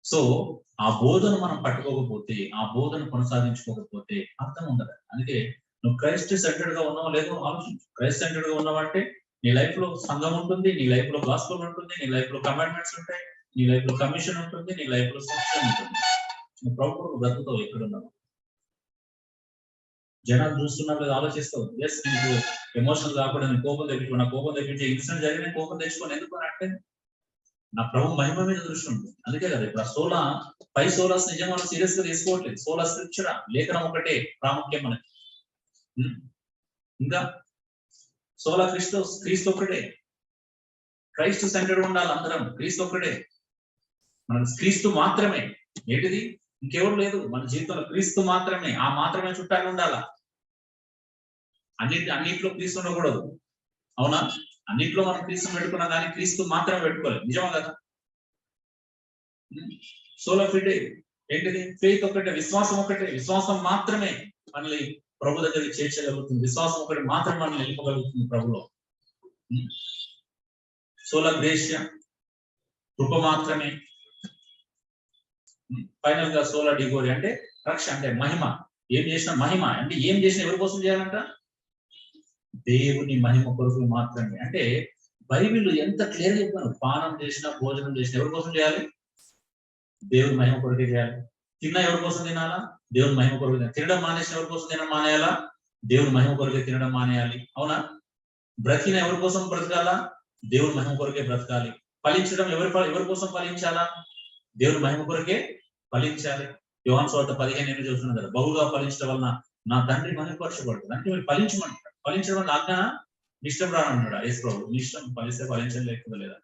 సో ఆ బోధన మనం పట్టుకోకపోతే, ఆ బోధన కొనసాగించుకోకపోతే అర్థం ఉండదు. అందుకే నువ్వు క్రైస్ట్ సెంటర్డ్ గా ఉన్నావు లేదో ఆలోచించు. క్రైస్ట్ సెంటర్డ్ గా ఉన్నావంటే నీ లైఫ్ లో సంఘం ఉంటుంది, నీ లైఫ్ లో గాస్పెల్ ఉంటుంది, నీ లైఫ్ లో కమాండ్మెంట్స్ ఉంటాయి, నీ లైఫ్ లో కమిషన్ ఉంటుంది, నీ లైఫ్ లో సంక్షేమం ఉంటుంది. నువ్వు ప్రభుత్వం బ్రతుకుతావు ఎక్కడున్నావు. జనాలు చూస్తున్నారు లేదా ఆలోచిస్తావు. ఎస్, నీకు ఎమోషనల్ కాకుండా నేను కోపం తెప్పించుకో, నా కోపం తెప్పించే ఇన్సిడెంట్ జరిగిన కోపం తెచ్చుకొని ఎందుకు అని అంటే నా ప్రభు మహిమ మీద దృష్టి ఉంటుంది. అందుకే కదా ఇప్పుడు ఆ 5 సోలాస్ నిజంగా మనం సీరియస్ గా తీసుకోవట్లేదు. సోలా స్క్రిప్చర్, లేఖనం ఒకటే ప్రాముఖ్యం మనకి. ఇంకా సోలా క్రీస్తు ఒకటే. క్రైస్తు సెంటర్డ్ ఉండాలి అందరం. క్రీస్తు ఒకటే, మన క్రీస్తు మాత్రమే. ఏంటిది? ఇంకెవరు లేదు మన జీవితంలో. క్రీస్తు మాత్రమే, ఆ మాత్రమే చుట్టాలు ఉండాలా. అన్నిట్లో క్రీస్తు ఉండకూడదు. అవునా? అన్నిట్లో మనం క్రీస్తుని పెట్టుకున్నాం కానీ క్రీస్తు మాత్రమే పెట్టుకోలేదు. నిజమా కదా? సోలో ఫిట్ ఏంటిది? ఫెయిత్ ఒకటే, విశ్వాసం ఒకటే. విశ్వాసం మాత్రమే మనల్ని ప్రభు దగ్గరికి చేర్చగలుగుతుంది. విశ్వాసం ఒకటి మాత్రమే మనల్ని నిలుపగలుగుతుంది ప్రభులో. సోలా గ్రేషియా, కృప మాత్రమే. ఫైనల్ గా సోలా డిగోరి అంటే రక్ష, అంటే మహిమ. ఏం చేసిన మహిమ అంటే ఏం చేసిన ఎవరి కోసం చేయాలంట? దేవుని మహిమ కొరకు మాత్రమే. అంటే బైబిల్ ఎంత క్లియర్ చెప్పాను. పానం చేసినా భోజనం చేసినా ఎవరి కోసం చేయాలి? దేవుని మహిమ కొరకే చేయాలి. తిన్నా ఎవరి కోసం తినాలా? దేవుని మహిమ కొరకు తినాలి. తినడం మానేసిన ఎవరి కోసం తినడం మానేయాలా? దేవుని మహిమ కొరకే తినడం మానేయాలి. అవునా? బ్రతికిన ఎవరి కోసం బ్రతకాలా? దేవుని మహిమ కొరకే బ్రతకాలి. ఫలించడం ఎవరి కోసం ఫలించాలా? దేవుని మహిమ కొరకే ఫలించాలి. యోహాను సువార్త 15 చూస్తున్నాం కదా, బహుగా ఫలించడం వలన నా తండ్రి మహిమపరచబడుతుంది. అంటే మీరు ఫలించమంటారు. ఫలించడం వల్ల ఆజ్ఞ ఇష్టం రానన్నాడు యేసు ప్రభు. ఇష్టం ఫలిస్తే ఫలించడం లేకుండా లేదా?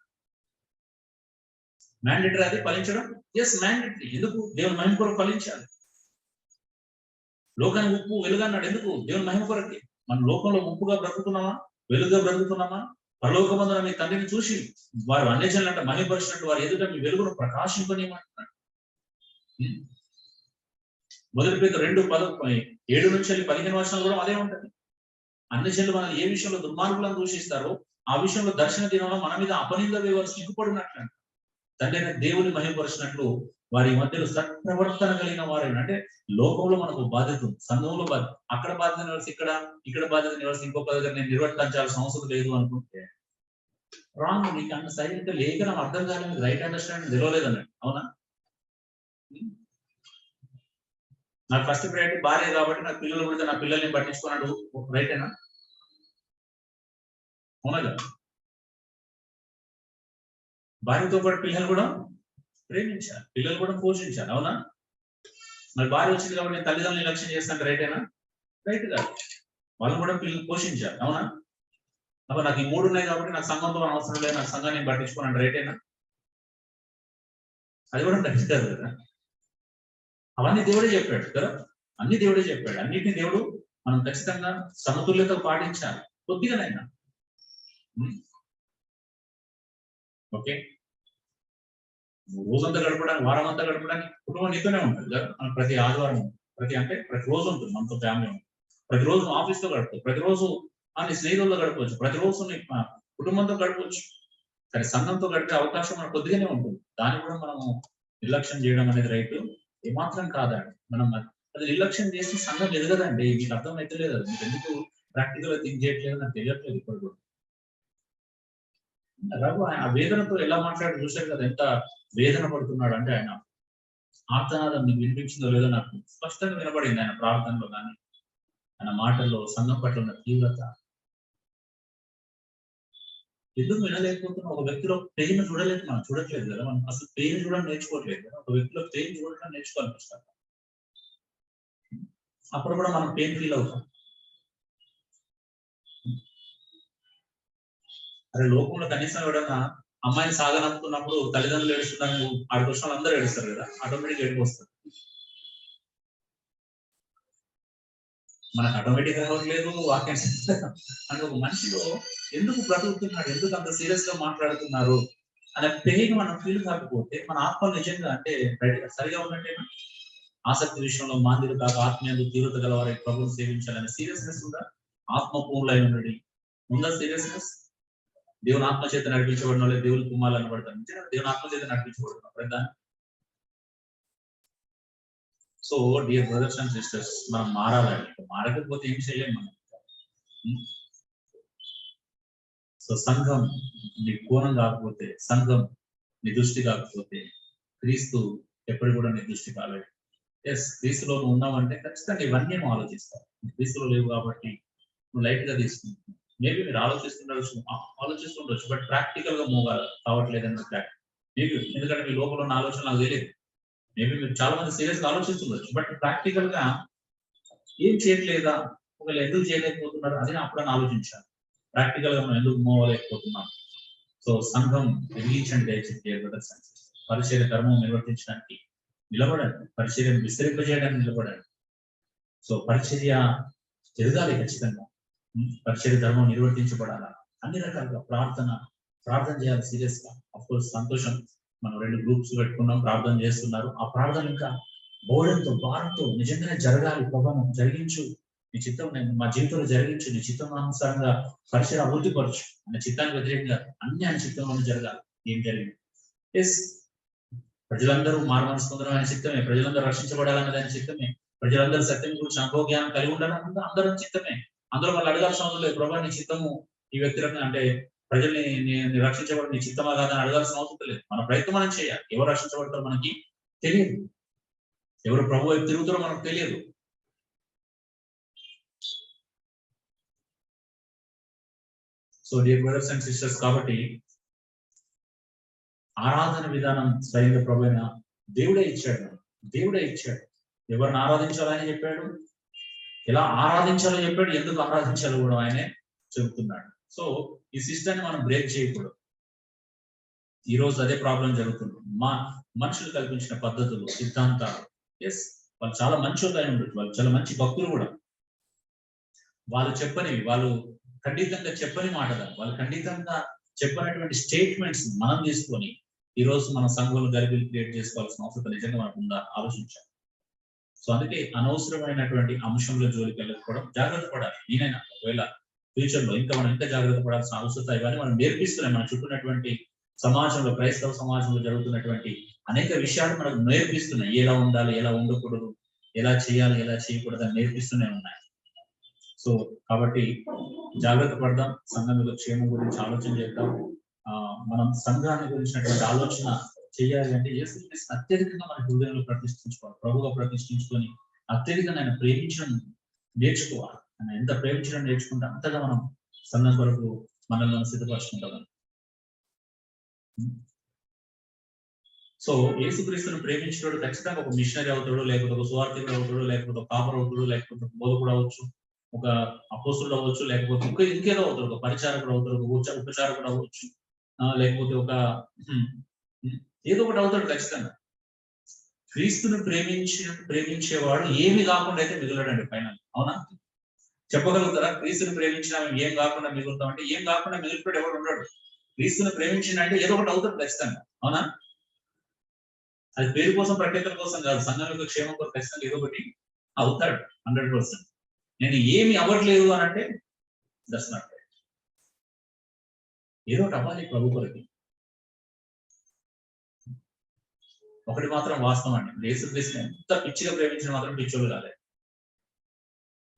మ్యాండేటరీ అది ఫలించడం? Yes, mandatory. ఎందుకు? దేవుని మహిమ కొరకు ఫలించాలి. లోకానికి ఉప్పు వెలుగు అన్నాడు. ఎందుకు? దేవుని మహిమ కొరకే. మన లోకంలో ఉప్పుగా బ్రతుకుతున్నామా? వెలుగుగా బ్రతుకుతున్నామా? పరలోకమందున మీ తండ్రిని చూసి వారు అన్యజనులంట మహిమపరిచినట్టు వారు ఎదుట మీ వెలుగును ప్రకాశింపనీయమంటున్నాడు. మొదటి పేతురు 2:7-15 కూడా అదే ఉంటది. అన్యజనులు మనల్ని ఏ విషయంలో దుర్మార్గులను దూషిస్తారో ఆ విషయంలో దర్శన దినంలో మన మీద అపనింద వేవారు సిగ్గుపడినట్లంట. తండ్రి దేవుని మహిమపరిచినట్లు వారి మధ్యలో సత్ప్రవర్తన కలిగిన వారైనా. అంటే లోకంలో మనకు బాధ్యత ఉంది, సంఘంలో బాధ్యత. అక్కడ బాధ్యత నివసి ఇక్కడ బాధ్యత నివసి ఇంకొక దగ్గర నేను నిర్వర్తించాల్సిన అవసరం లేదు అనుకుంటే రాంగ్. నీకు అన్న సైలెంట్ లేఖనం అర్థం కాలేదు, రైట్ అండర్స్టాండింగ్ తెలియలేదన్నట్టు. అవునా? నాకు ఫస్ట్ ప్రయారిటీ భార్య కాబట్టి నాకు పిల్లలు కూడా నా పిల్లల్ని పట్టించుకున్నాడు, రైటేనా? అవునా కదా? భార్యతో పాటు పిల్లలు కూడా ప్రేమించాలి, పిల్లలు కూడా పోషించాలి. అవునా? మరి భార్య వచ్చింది కాబట్టి నేను తల్లిదండ్రులు లక్ష్యం చేస్తాను, రైటేనా? రైట్ కాదు. వాళ్ళు కూడా పిల్లలు పోషించాలి. అవునా? అప్పుడు నాకు ఈ 3 ఉన్నాయి కాబట్టి నాకు సంఘంతో అవసరం లేదు, నాకు సంఘాన్ని పట్టించుకున్నాను, రైటేనా? అది కూడా రైట్ కాదు కదా. అవన్నీ దేవుడే చెప్పాడు కదా, అన్ని దేవుడే చెప్పాడు. అన్నిటిని దేవుడు మనం ఖచ్చితంగా సమతుల్యత పాటించాలి, కొద్దిగానైనా. ఓకే, రోజంతా గడపడానికి, వారం అంతా గడపడానికి కుటుంబం నీతోనే ఉంటుంది కదా. మనం ప్రతి ఆదివారం, ప్రతి రోజు ఉంటుంది మనతో ఫ్యామిలీ ఉంటుంది. ప్రతిరోజు ఆఫీస్ తో గడపచ్చు, ప్రతిరోజు నీ స్నేహితులతో గడపవచ్చు, ప్రతిరోజు నీ కుటుంబంతో గడపవచ్చు. కానీ సంఘంతో గడిపే అవకాశం మనకు కొద్దిగానే ఉంటుంది. దాన్ని కూడా మనము నిర్లక్ష్యం చేయడం అనేది రైతు ఏమాత్రం కాదండి. మనం అది నిర్లక్ష్యం చేసి సంఘం ఎదగదండి. మీకు అర్థం అయితే లేదు. అది మీకు ఎందుకు ప్రాక్టికల్ గా థింక్ చేయట్లేదు నాకు తెలియట్లేదు ఇప్పుడు కూడా. రఘు ఆయన వేదనతో ఎలా మాట్లాడి చూశారు కదా, ఎంత వేదన పడుతున్నాడు అంటే ఆయన ఆర్తనాదం మీకు వినిపించిందో లేదో నాకు స్పష్టంగా వినపడింది ఆయన ప్రార్థనలో కానీ ఆయన మాటల్లో సంఘం పట్ల ఉన్న తీవ్రత. ఎందుకు వినలేకపోతున్నా? ఒక వ్యక్తిలో పెయిన్ మనం చూడట్లేదు కదా, మనం అసలు పెయిన్ చూడడం నేర్చుకోవట్లేదు కదా. ఒక వ్యక్తిలో పెయిన్ చూడటం నేర్చుకోవాలనిపిస్తాం. అప్పుడు కూడా మనం పెయిన్ ఫీల్ అవుతాం. అరే లోకంలో కనీసం ఎవడన్నా అమ్మాయిని సాగనంపుతున్నప్పుడు తల్లిదండ్రులు ఏడుస్తున్నారు, ఆడికి వచ్చిన వాళ్ళు అందరూ ఏడుస్తారు కదా, ఆటోమేటిక్ ఏడుపు వస్తుంది. మనకు ఆటోమేటిక్ రావట్లేదు వాక్యం అంటే ఒక మనిషిలో ఎందుకు బ్రతుకుతున్నాడు, ఎందుకు అంత సీరియస్ గా మాట్లాడుతున్నారు అనే పెయిన్ మనం ఫీల్ కాకపోతే మన ఆత్మ నిజంగా అంటే సరిగా ఉన్నట్టేనా? ఆసక్తి విషయంలో మాందిరు కాక ఆత్మీయంలో తీవ్రత గలవారి ప్రభుత్వం సేవించాలనే సీరియస్నెస్ ఉందా? ఆత్మ పూర్లై ఉండడి ఉందా సీరియస్నెస్? దేవుని ఆత్మ చేత నడిపించబడిన వాళ్ళే దేవుని కుమారులు అనబడతారు. నిజంగా దేవుని ఆత్మ చేత నడిపించబడుతున్నాం ప్రధాన. So dear brothers and sisters, మనం మారాలండి. మారకపోతే ఏం చేయలేము మనం. సో సంఘం నీ కోణం కాకపోతే, సంఘం నీ దృష్టి కాకపోతే క్రీస్తు ఎప్పుడు కూడా నీ దృష్టి కాలేదు. ఎస్, క్రీస్తులో నువ్వు ఉన్నావంటే ఖచ్చితంగా ఇవన్నీ నువ్వు ఆలోచిస్తావు. క్రీస్తులో లేవు కాబట్టి నువ్వు లైట్ గా తీసుకుంటున్నావు. మేబీ మీరు ఆలోచిస్తుండొచ్చు, బట్ ప్రాక్టికల్ గా మూవ్ కావట్లేదని మేబీ, ఎందుకంటే మీ లోపల ఉన్న ఆలోచన నాకు తెలియదు. మేబీ మీరు చాలా మంది సీరియస్ గా ఆలోచిస్తుండొచ్చు, బట్ ప్రాక్టికల్ గా ఏం చేయట్లేదా, ఒకవేళ ఎందుకు చేయలేకపోతున్నారు అది అప్పుడని ఆలోచించాలి. ప్రాక్టికల్ గా మనం ఎందుకు మూవ్ అవ్వలేకపోతున్నాం. సో సంఘం వెలిగించండి దయచేసి, పరిచయ కర్మం నిర్వర్తించడానికి నిలబడండి, పరిచర్యను విస్తరింపజేయడానికి నిలబడండి. సో పరిచర్య జరగాలి ఖచ్చితంగా. పరిచర్య ధర్మం నిర్వర్తించబడాలా, అన్ని రకాలుగా ప్రార్థన చేయాలి సీరియస్ గా. అఫ్కోర్స్ సంతోషం, మనం 2 గ్రూప్స్ పెట్టుకున్నాం, ప్రార్థన చేస్తున్నారు. ఆ ప్రార్థన ఇంకా బోర్డంతో భారంతో నిజంగానే జరగాలి. ప్రభావం జరిగించు, నీ చిత్తం మా జీవితంలో జరిగించు, నీ చిత్తానుసారంగా పరిచయం అభివృద్ధి పరచు. ఆయన చిత్తానికి వ్యతిరేకంగా అన్ని ఆయన చిత్తంలోనే జరగాలి. ఏం జరిగింది? ఎస్, ప్రజలందరూ మారుమనసు పొందడం ఆయన చిత్తమే, ప్రజలందరూ రక్షించబడాలన్నది ఆయన చిత్తమే, ప్రజలందరూ సత్యం గురించి అనుభవ జ్ఞానం కలిగి ఉండాలన్నది అందరం చిత్తమే. అందులో వాళ్ళు అడగాల్సిన అవసరం లేదు, ప్రభావ నీ చిత్తము ఈ వ్యక్తులను అంటే ప్రజల్ని రక్షించబడి నీ చిత్తమా కాదని అడగాల్సిన అవసరం లేదు. మన ప్రయత్నం మనం చేయాలి. ఎవరు రక్షించబడతారో మనకి తెలియదు, ఎవరు ప్రభు వైపు తిరుగుతారో మనకు తెలియదు. So dear brothers and sisters, కాబట్టి ఆరాధన విధానం స్వయంగా ప్రభు అయిన దేవుడే ఇచ్చాడు. ఎవరిని ఆరాధించాలని చెప్పాడు, ఎలా ఆరాధించాలో చెప్పాడు, ఎందుకు ఆరాధించాలో కూడా ఆయనే చెబుతున్నాడు. సో ఈ సిస్టాన్ని మనం బ్రేక్ చేయకూడదు. ఈ రోజు అదే ప్రాబ్లం జరుగుతుంది. మనుషులు కల్పించిన పద్ధతులు, సిద్ధాంతాలు, ఎస్ వాళ్ళు చాలా మంచోళ్ళు అయి ఉండొచ్చు, వాళ్ళు చాలా మంచి భక్తులు కూడా. వాళ్ళు చెప్పనివి, వాళ్ళు ఖండితంగా చెప్పని మాటలు, వాళ్ళు ఖండితంగా చెప్పనటువంటి స్టేట్మెంట్స్ మనం తీసుకొని ఈ రోజు మన సంఘంలో గరిబిలు క్రియేట్ చేసుకోవాల్సిన అవసరం నిజంగా మనకు ఉందా ఆలోచించాలి. సో అందుకే అనవసరమైనటువంటి అంశంలో జోలికి వెళ్ళకపోవడం, జాగ్రత్త పడాలి. నేనైనా ఒకవేళ ఫ్యూచర్ లో ఇంకా జాగ్రత్త పడాల్సిన అవసరం ఇవన్నీ మనం నేర్పిస్తున్నాయి. మన చుట్టూనటువంటి సమాజంలో, క్రైస్తవ సమాజంలో జరుగుతున్నటువంటి అనేక విషయాలు మనకు నేర్పిస్తున్నాయి. ఎలా ఉండాలి, ఎలా ఉండకూడదు, ఎలా చేయాలి, ఎలా చేయకూడదు అని నేర్పిస్తూనే ఉన్నాయి. సో కాబట్టి జాగ్రత్త పడదాం, సంఘం యొక్క క్షేమం గురించి ఆలోచన చేద్దాం. మనం సంఘాన్ని గురించినటువంటి ఆలోచన చేయాలి అంటే యేసుక్రీస్తు అత్యధికంగా మన హృదయంలో ప్రతిష్ఠించుకోవాలి, ప్రభుగా ప్రతిష్ఠించుకొని అత్యధికంగా ఆయన ప్రేమించడం నేర్చుకోవాలి. ఆయన ఎంత ప్రేమించడం నేర్చుకుంటే అంతగా మనం సంఘం కొరకు మనల్ని సిద్ధపరచుకుంటాం. సో యేసుక్రీస్తును ప్రేమించేవాడు ఖచ్చితంగా ఒక మిషనరీ అవుతాడు, లేకపోతే ఒక సువార్థికుడు అవుతాడు, లేకపోతే ఒక కాపర్ అవుతాడు, లేకపోతే బోధకుడు అవ్వచ్చు, ఒక అపోస్తుడు అవ్వచ్చు, లేకపోతే ఇంకేదో అవుతాడు, ఒక పరిచారకుడు అవుతాడు, ఒక ఉపచారకుడు అవ్వచ్చు, లేకపోతే ఒక ఏదో ఒకటి అవుతాడు ఖచ్చితంగా. క్రీస్తును ప్రేమించేవాడు ఏమి కాకుండా అయితే మిగలడండి పైన. అవునా? చెప్పగలుగుతారా? క్రీస్తుని ప్రేమించిన ఏం కాకుండా మిగులుతాం అంటే ఏం కాకుండా మిగిలిపోయాడు ఎవరు ఉన్నాడు? క్రీస్తుని ప్రేమించిన అంటే ఏదో ఒకటి అవుతాడు ఖచ్చితంగా. అవునా? అది పేరు కోసం, ప్రత్యేకత కోసం కాదు, సంఘం యొక్క క్షేమం కోసం ఖచ్చితంగా ఏదో ఒకటి అవుతాడు 100%. నేను ఏమి అవ్వట్లేదు అని అంటే దట్స్ నాట్ రైట్. ఏదో ఒకటి అవ్వాలి ప్రభు కొరకు. ఒకటి మాత్రం వాస్తవం అండి, యేసుక్రీస్తుని ఎంత పిచ్చిగా ప్రేమించిన మాత్రం పిచ్చోళ్ళు కాలేదు.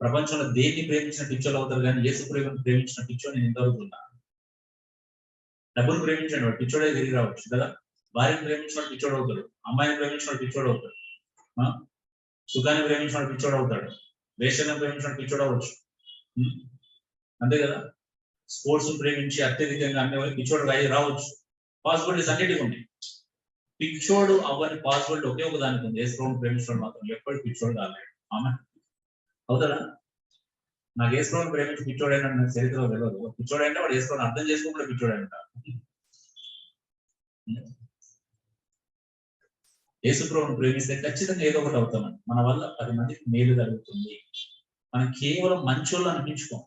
ప్రపంచంలో దేన్ని ప్రేమించిన పిచ్చోళ్ళు అవుతారు, కానీ యేసు ప్రేమించిన పిచ్చోని నేను ఇంతవరకు ఉన్నా. డబ్బును ప్రేమించండి, వాడు పిచ్చోడే తిరిగి రావచ్చు కదా. భార్యను ప్రేమించిన పిచ్చోడు అవుతాడు, అమ్మాయిని ప్రేమించిన పిచ్చోడు అవుతాడు, సుఖాన్ని ప్రేమించిన పిచ్చోడు అవుతాడు, వేషాన్ని ప్రేమించిన పిచ్చోడు అవ్వచ్చు, అంతే కదా. స్పోర్ట్స్ ప్రేమించి అత్యధికంగా అన్ని పిచ్చోడు రావచ్చు. పాసిబిలిటీస్ అన్నిటికీ ఉన్నాయి. పిచ్చోడు అవ్వని పాసిబిలిటీ ఒకే ఒక దానికి ఉంది, యేసుప్రభువుని ప్రేమించడం మాత్రం ఎప్పటి పిచ్చోడు కాలేడు. ఆమె అవుతాడా? నాకు యేసుప్రభువుని ప్రేమించి పిచ్చోడైనా నాకు చరిత్రలో తెలియదు. పిచ్చోడైనా వాడు యేసుప్రభువుని అర్థం చేసుకోకుండా పిచ్చోడైన. యేసుప్రభువుని ప్రేమిస్తే ఖచ్చితంగా ఏదో ఒకటి అవుతామని, మన వల్ల 10 మందికి మేలు జరుగుతుంది. మనం కేవలం మంచోళ్ళు అనిపించుకోం.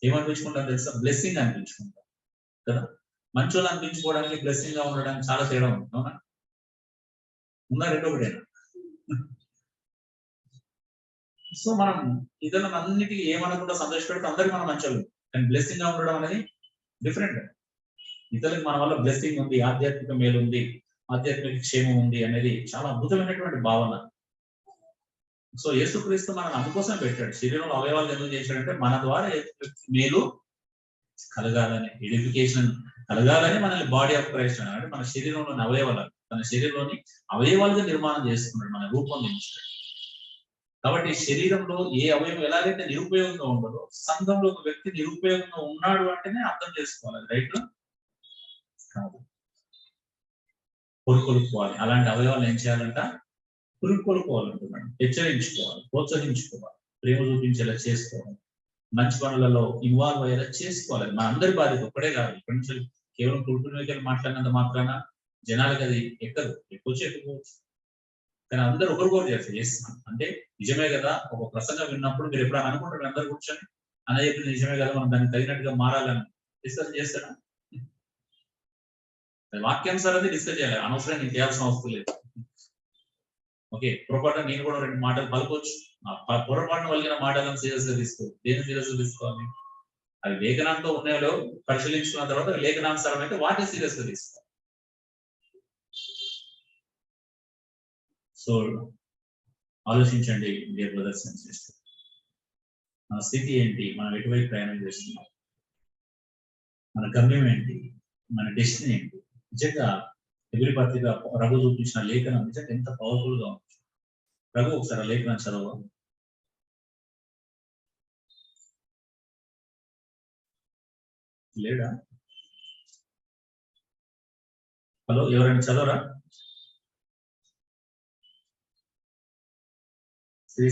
ఏమనిపించుకుంటాం తెలుసా? బ్లెస్సింగ్ అనిపించుకుంటాం కదా. మంచోళ్ళు అనిపించుకోవడానికి, బ్లెస్సింగ్ గా ఉండడానికి చాలా తేడా ఉంది. అవునా? ఉందా? రెండో ఒకటేనా? సో మనం ఇతరులను అన్నిటికీ ఏమనకుండా సంతోషపెడితే అందరికి మనం మంచోళ్ళు, కానీ బ్లెస్సింగ్ గా ఉండడం అనేది డిఫరెంట్. ఇతరులకు మన వల్ల బ్లెస్సింగ్ ఉంది, ఆధ్యాత్మిక మేలు ఉంది, ఆధ్యాత్మిక క్షేమం ఉంది అనేది చాలా అద్భుతమైనటువంటి భావన. సో యేసుక్రీస్తు మనల్ని అందుకోసం పెట్టాడు. శరీరంలో అవయవాలు ఎందుకు చేశాడంటే మన ద్వారా మేలు కలగాలని, ఎడిఫికేషన్ కలగాలని మనల్ని బాడీ ఆఫ్ క్రైస్ట్ అంటే మన శరీరంలోని అవయవాలు, తన శరీరంలోని అవయవాలుగా నిర్మాణం చేసుకున్నాడు, మన రూపొందించాడు. కాబట్టి శరీరంలో ఏ అవయవం ఎలాగైతే నిరుపయోగంగా ఉండదో, సంఘంలో ఒక వ్యక్తి నిరుపయోగంగా ఉన్నాడు అంటేనే అర్థం చేసుకోవాలి. రైట్ కాదు, కొనుక్కొలుకోవాలి. అలాంటి అవయవాలు ఏం చేయాలంట? కొనుక్కొలుకోవాలంటున్నాడు. హెచ్చరించుకోవాలి, ప్రోత్సహించుకోవాలి, ప్రేమ చూపించేలా చేసుకోవాలి, మంచి పనులలో ఇన్వాల్వ్ అయ్యేలా చేసుకోవాలి. మన అందరి బాధ్యత. ఒక్కడే కాదు, ఇక్కడి నుంచి కేవలం కుటుంబ మాట్లాడినంత మాత్రాన జనాలకి అది ఎక్కదు. ఎక్కువచ్చు. కానీ అందరూ ఒకరికొకరు చేస్తారు. ఎస్ అంటే నిజమే కదా, ఒక ప్రసంగం విన్నప్పుడు మీరు ఎప్పుడైనా అనుకుంటారు అందరు కూర్చొని అన్న చెప్పింది నిజమే కదా, మనం దానికి తగినట్టుగా మారాలని డిస్కస్ చేస్తారా? వాక్యానుసారం డిస్కస్ చేయాలి, అనవసరం నేను చేయాల్సిన అవసరం లేదు. ఓకే, పొరపాటున నేను కూడా 2 మాటలు పలుకోవచ్చు. పొరపాటున వలిగిన మాటలను సీరియస్ గా తీసుకో. దేని సీరియస్ గా తీసుకోవాలి? అవి లేఖనంతో ఉన్నాయో పరిశీలించుకున్న తర్వాత లేఖనానుసారం అయితే వాటిని సీరియస్ గా తీసుకోవాలి. సో ఆలోచించండి డియర్ బ్రదర్స్ అండ్ సిస్టర్స్, మన స్థితి ఏంటి, మనం ఎటువైపు ప్రయాణం చేస్తున్నాం, మన గమ్యం ఏంటి, మన డెస్టినీ ఏంటి? నిజంగా ఎగురి పత్రిక రఘు చూపించిన లేఖనం నిజంగా ఎంత పవర్ఫుల్ గా ఉంది. రఘు ఒకసారి లేఖనం చదవ. లేడా? హలో, ఎవరైనా చదవరా?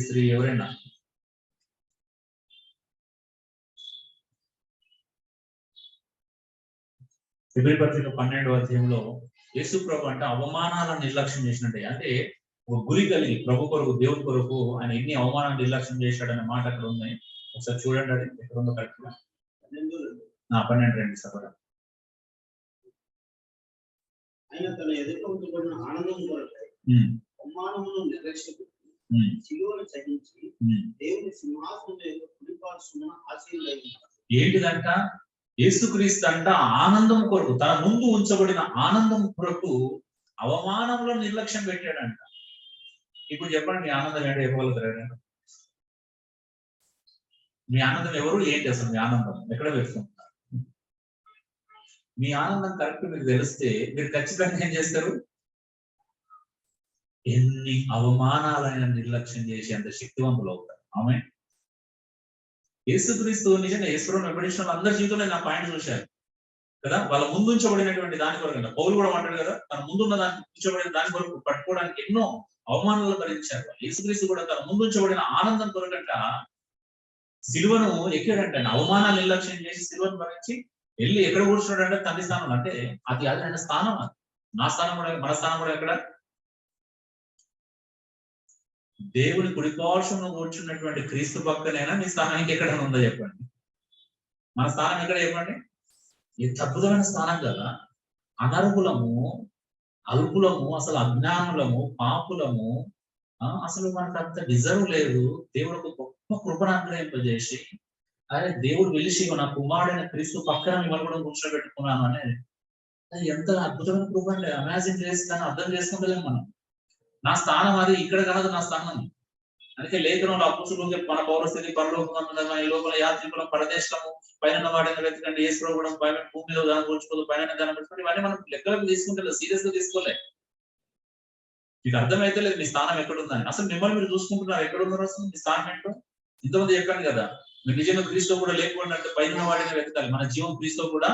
శ్రీ ఎవరైనా? ఎబ్రీ పత్రిక 12వ అధ్యాయంలో యేసు ప్రభు అంటే అవమానాలను నిర్లక్ష్యం చేసినట్టే. అంటే ఒక గురి కలిగి ప్రభు కొరకు, దేవుని కొరకు ఆయన ఎన్ని అవమానాలు నిర్లక్ష్యం చేశాడనే మాట అక్కడ ఉన్నాయి. ఒకసారి చూడండి, అది ఎక్కడ ఉందో కరెక్ట్ గా. 12:2 సభరా. ఆయన తన ఎదుర్కొంటున్న ఆనందం కొరకై అవమానమును నిర్లక్ష్యపెట్టి శిలువను సహించి దేవుని సింహాసనం యొక్క కుడిపార్శ్వమున ఆసీనుడై ఉన్నాడు. ఏంటిదంట? యేసుక్రీస్తు అంట ఆనందం కొరకు, తన ముందు ఉంచబడిన ఆనందం కొరకు అవమానంలో నిర్లక్ష్యం పెట్టాడంట. ఇప్పుడు చెప్పండి, మీ ఆనందం ఏంటో చెప్పగలుగుతారా? మీ ఆనందం ఎవరు, ఏంటి అసలు మీ ఆనందం ఎక్కడ పెట్టుకుంటారు? మీ ఆనందం కరెక్ట్ మీకు తెలిస్తే మీరు ఖచ్చితంగా ఏం చేస్తారు? ఎన్ని అవమానాలైన నిర్లక్ష్యం చేసి అంత శక్తివంతులు అవుతారు. ఆమె యేసుక్రీస్తు నిజంగా యేసుప్రభుని వెంబడించిన అందరి జీవితంలో నా పాయింట్ చూశారు కదా. వాళ్ళ ముందు ఉంచబడినటువంటి దాని కొరకు, పౌలు కూడా అంటాడు కదా, తన ముందున్న దానికి ఉంచబడిన దాని కొరకు పట్టుకోవడానికి ఎన్నో అవమానాలు భరించారు. యేసుక్రీస్తు కూడా తన ముందు ఉంచబడిన ఆనందం కొరకంట సిలువను ఎక్కాడంట. అవమానాలు నిర్లక్ష్యం చేసి సిలువను భరించి వెళ్ళి ఎక్కడ కూర్చున్నాడంటే తండ్రి స్థానం. అంటే అది ఆయన స్థానం, అది నా స్థానం కూడా, మన స్థానం కూడా ఎక్కడ? దేవుని కుడిపార్శ్వమున కూర్చున్నటువంటి క్రీస్తు పక్కనైనా మీ స్థానం ఇంకెక్కడ ఉందో చెప్పండి. మన స్థానం ఎక్కడ చెప్పండి? ఎంత అద్భుతమైన స్థానం కదా. అనర్హులము, అల్పులము, అసలు అజ్ఞానులము, పాపులము, అసలు మనకు అంత డిజర్వ్ లేదు. దేవుడు ఒక గొప్ప కృపను అనుగ్రహింపజేసి, అరే దేవుడు వెలిసి నా కుమారుడైన క్రీస్తు పక్కన మిమ్మల్ని కూడా కూర్చోబెట్టుకున్నాను అనేది అది ఎంత అద్భుతమైన కృప అండి. అమాజిన్ చేసి దాన్ని అర్థం చేసుకుంటలేము మనం. నా స్థానం అది, ఇక్కడ కాదు నా స్థానం. అందుకే లేఖనంలో అపుస్తులు మన పౌరస్థితి పరలోకమందున ఈ లోపల యాత్రికుల పరదేశము పైన వాడిని వెతకండి, యేసు కూడా పైన భూమిలో దాన్ని కూర్చుకోదు, పైన దాన్ని పెట్టుకోండి. ఇవన్నీ మనం లెక్కలకు తీసుకుంటే సీరియస్ గా తీసుకోలే. మీకు అర్థమైతే లేదు మీ స్థానం ఎక్కడుందని. అసలు మిమ్మల్ని మీరు చూసుకుంటున్నారు, ఎక్కడున్నారు అసలు మీ స్థానం ఏంటో? ఇంతమంది చెప్పాను కదా, మీరు నిజంగా క్రీస్తు కూడా లేకుండా అంటే పైన వాడిని వెతకాలి. మన జీవం క్రీస్తు కూడా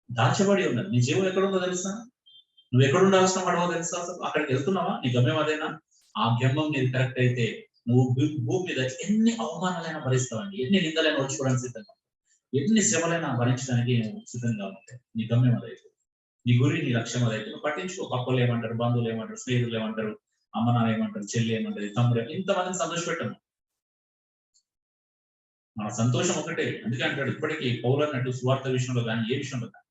దాచబడి ఉన్నది. నీ జీవం ఎక్కడుందో తెలుసా? నువ్వు ఎక్కడ ఉండాల్సిన వాడవో తెలుసా? అసలు అక్కడికి వెళ్తున్నావా? నీ గమ్యం అదేనా? ఆ గమ్యం నీది కరెక్ట్ అయితే నువ్వు భూమి మీద ఎన్ని అవమానాలైనా భరిస్తావండి, ఎన్ని నిందలైనా వచ్చుకోవడానికి సిద్ధంగా, ఎన్ని శ్రమలైనా భరించడానికి సిద్ధంగా ఉంటాయి. నీ గమ్యం అదైతే, నీ గురి, నీ లక్ష్యం అదైతే నువ్వు పట్టించుకో. పక్కలు ఏమంటారు, బంధువులు ఏమంటారు, స్నేహితులు ఏమంటారు, అమ్మ నాన్న ఏమంటారు, చెల్లి ఏమంటారు, తమ్ముడు, ఇంతమందిని సంతోషపెట్టము. మన సంతోషం ఒకటే. అందుకే అంటాడు ఇప్పటికీ పౌలు అన్నట్టు సువార్త విషయంలో కానీ, ఏ విషయంలో కానీ,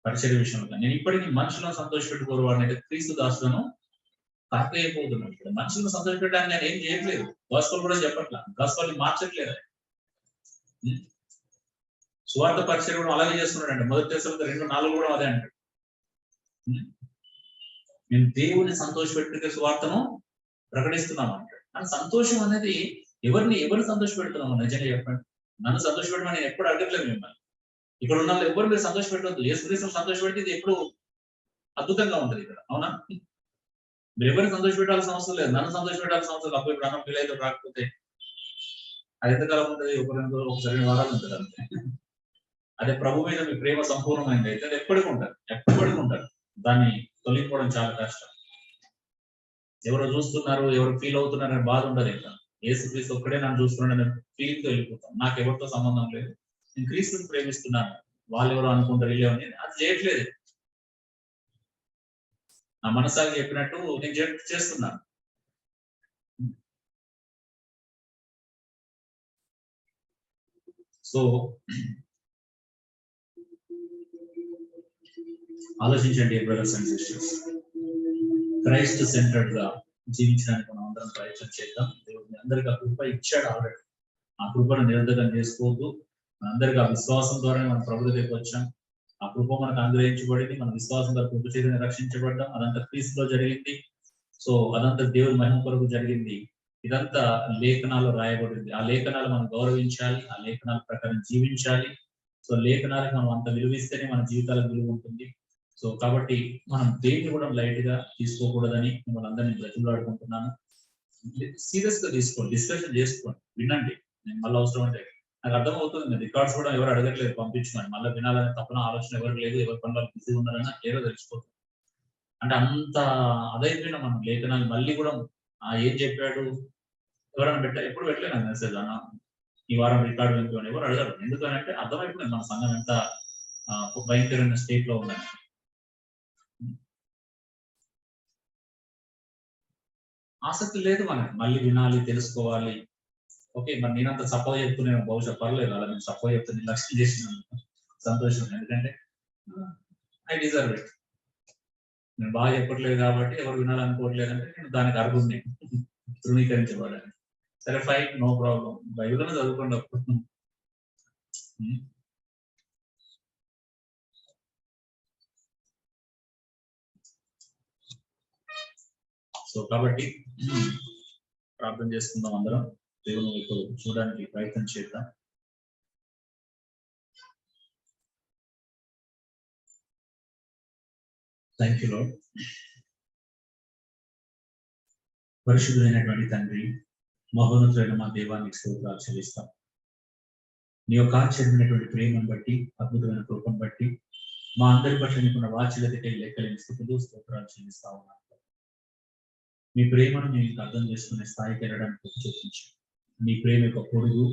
పరిచర్య విషయంలో కానీ, నేను ఇప్పటికీ మనుషులను సంతోషపెట్టుకోరు వాడిని క్రీస్తు దాసులను తాకైపోతున్నాడు. ఇక్కడ మనుషులను సంతోషపెట్టడానికి నేను ఏం చేయట్లేదు. గాస్పల్ కూడా చెప్పట్లా, గాస్పల్ మార్చట్లేదు. సువార్త పరిచర్య కూడా అలాగే చేస్తున్నాడు. మొదటి దశలో 2:4 కూడా అదే అంటాడు. మేము దేవుని సంతోషపెట్టుకే సువార్తను ప్రకటిస్తున్నాం అంటాడు. కానీ సంతోషం అనేది ఎవరిని సంతోషపెడుతున్నాము? నిజంగా చెప్పండి. నన్ను సంతోషపెట్టమని నేను ఎప్పుడు అడగట్లేదు మిమ్మల్ని. ఇక్కడ ఉన్న వాళ్ళు ఎవరు మీరు సంతోషపెట్టవద్దు. యేసుక్రీస్తును సంతోషపెడితే ఇది ఎప్పుడు అద్భుతంగా ఉంటుంది ఇక్కడ, అవునా? మీరు ఎవరిని సంతోషపెట్టాల్సిన అవసరం లేదు, నన్ను సంతోషపెట్టాల్సిన అవసరం లేదు. అప్పుడు ఇప్పుడు అన్నం పిల్లలు రాకపోతే అది ఎంతకాలం ఉంటుంది? ఒక 2 రోజులు, ఒక 2 వారాలు ఉంటుంది అంతే. అదే ప్రభు మీద మీ ప్రేమ సంపూర్ణమైంది అయితే అది ఎప్పటికీ ఉంటారు. దాన్ని తొలగిపోవడం చాలా కష్టం. ఎవరో చూస్తున్నారు, ఎవరు ఫీల్ అవుతున్నారు అని బాధ ఉండదు. ఇంకా యేసుక్రీస్తు ఒక్కడే నన్ను చూస్తున్నాడు ఫీలింగ్తో వెళ్ళిపోతాం. నాకు ఎవరితో సంబంధం లేదు, నేను క్రీస్తుని ప్రేమిస్తున్నాను, వాళ్ళు ఎవరో అనుకుంటారు వీళ్ళేమని అది చేయట్లేదు. నా మనసాగి చెప్పినట్టు నేను చేస్తున్నాను. సో ఆలోచించండి brothers and sisters, Christ centred గా జీవించడానికి మనం అందరం ప్రయత్నం చేద్దాం. దేవుడు అందరికి ఆ కృప ఇచ్చాడు ఆల్రెడీ. ఆ కృపను నిరంతరం చేసుకోవద్దు. మనందరికి ఆ విశ్వాసం ద్వారానే మనం ప్రభు దగ్గరికి వచ్చాం. ఆ కృప మనకు అనుగ్రహించబడింది. మన విశ్వాసం ద్వారా కృప చేతిని రక్షించబడ్డాం. అదంతా క్రీస్తులో జరిగింది. సో అదంతా దేవుడి మహిమ కొరకు జరిగింది. ఇదంతా లేఖనాలు రాయబడింది. ఆ లేఖనాలు మనం గౌరవించాలి, ఆ లేఖనాల ప్రకారం జీవించాలి. సో లేఖనాలకు మనం అంత విలువిస్తేనే మన జీవితాలకు విలువ ఉంటుంది. సో కాబట్టి మనం దేన్ని కూడా లైట్ గా తీసుకోకూడదని మిమ్మల్ని అందరినీ బ్రతిమలాడుకుంటున్నాను. సీరియస్ గా తీసుకోండి, డిస్కషన్ చేసుకోండి, వినండి. నేను మళ్ళీ అవసరం అంటే నాకు అర్థమవుతుంది, రికార్డ్స్ కూడా ఎవరు అడగట్లేదు పంపించమని. మళ్ళీ వినాలని తప్పన ఆలోచన ఎవరు లేదు, ఎవరి పనులు బిజీ ఉన్నారని ఏదో తెలిసిపోతుంది. అంటే అంత అదైపోయినా మనం లేఖనాలు మళ్ళీ కూడా ఏం చెప్పాడు ఎవరైనా ఎప్పుడు పెట్టలేదు మెసేజ్ అన్న ఈ వారం రికార్డు వింటున్నాను ఎవరు అడగరు. ఎందుకంటే అర్థమైపోయింది మన సంఘం ఎంత భయంకరమైన స్టేట్ లో ఉందని. ఆసక్తి లేదు మనకి, మళ్ళీ వినాలి, తెలుసుకోవాలి. ఓకే, మరి నేనంత సపోజ్ చెప్తున్నాను, బహుశా పర్లేదు, అలా నేను సపోజ్ చెప్తాను, లక్ష్యం చేసినాను, సంతోషం. ఎందుకంటే ఐ డిజర్వ్ ఇట్. నేను బాగా చెప్పట్లేదు కాబట్టి ఎవరు వినాలనుకోవట్లేదంటే నేను దానికి అర్హుడిని, ధృవీకరించబడాలి. సరే ఫైన్, నో ప్రాబ్లం, బైబిల్లోనే చదువుకోండి అప్పుడు. సో కాబట్టి ప్రార్థన చేసుకుందాం అందరం. దేవుని వైపు చూడడానికి ప్రయత్నం చేద్దాం. Thank you lord. పరిశుద్ధులైనటువంటి తండ్రి, మహోన్నతులైన మా దేవానికి స్తోత్రాలు చెల్లిస్తాం. నీ యొక్క ఆశ్చర్యమైనటువంటి ప్రేమను బట్టి, అద్భుతమైన కృపను బట్టి, మా అందరి పట్ల నీకున్న వాత్సల్యతకై లెక్కలేని స్థుతులు స్తోత్రాలు చెల్లిస్తా ఉన్నాం. మీ ప్రేమను మేము అర్థం చేసుకునే స్థాయికి వెళ్ళడానికి చూపించు. మీ ప్రేమ యొక్క పొడుగు,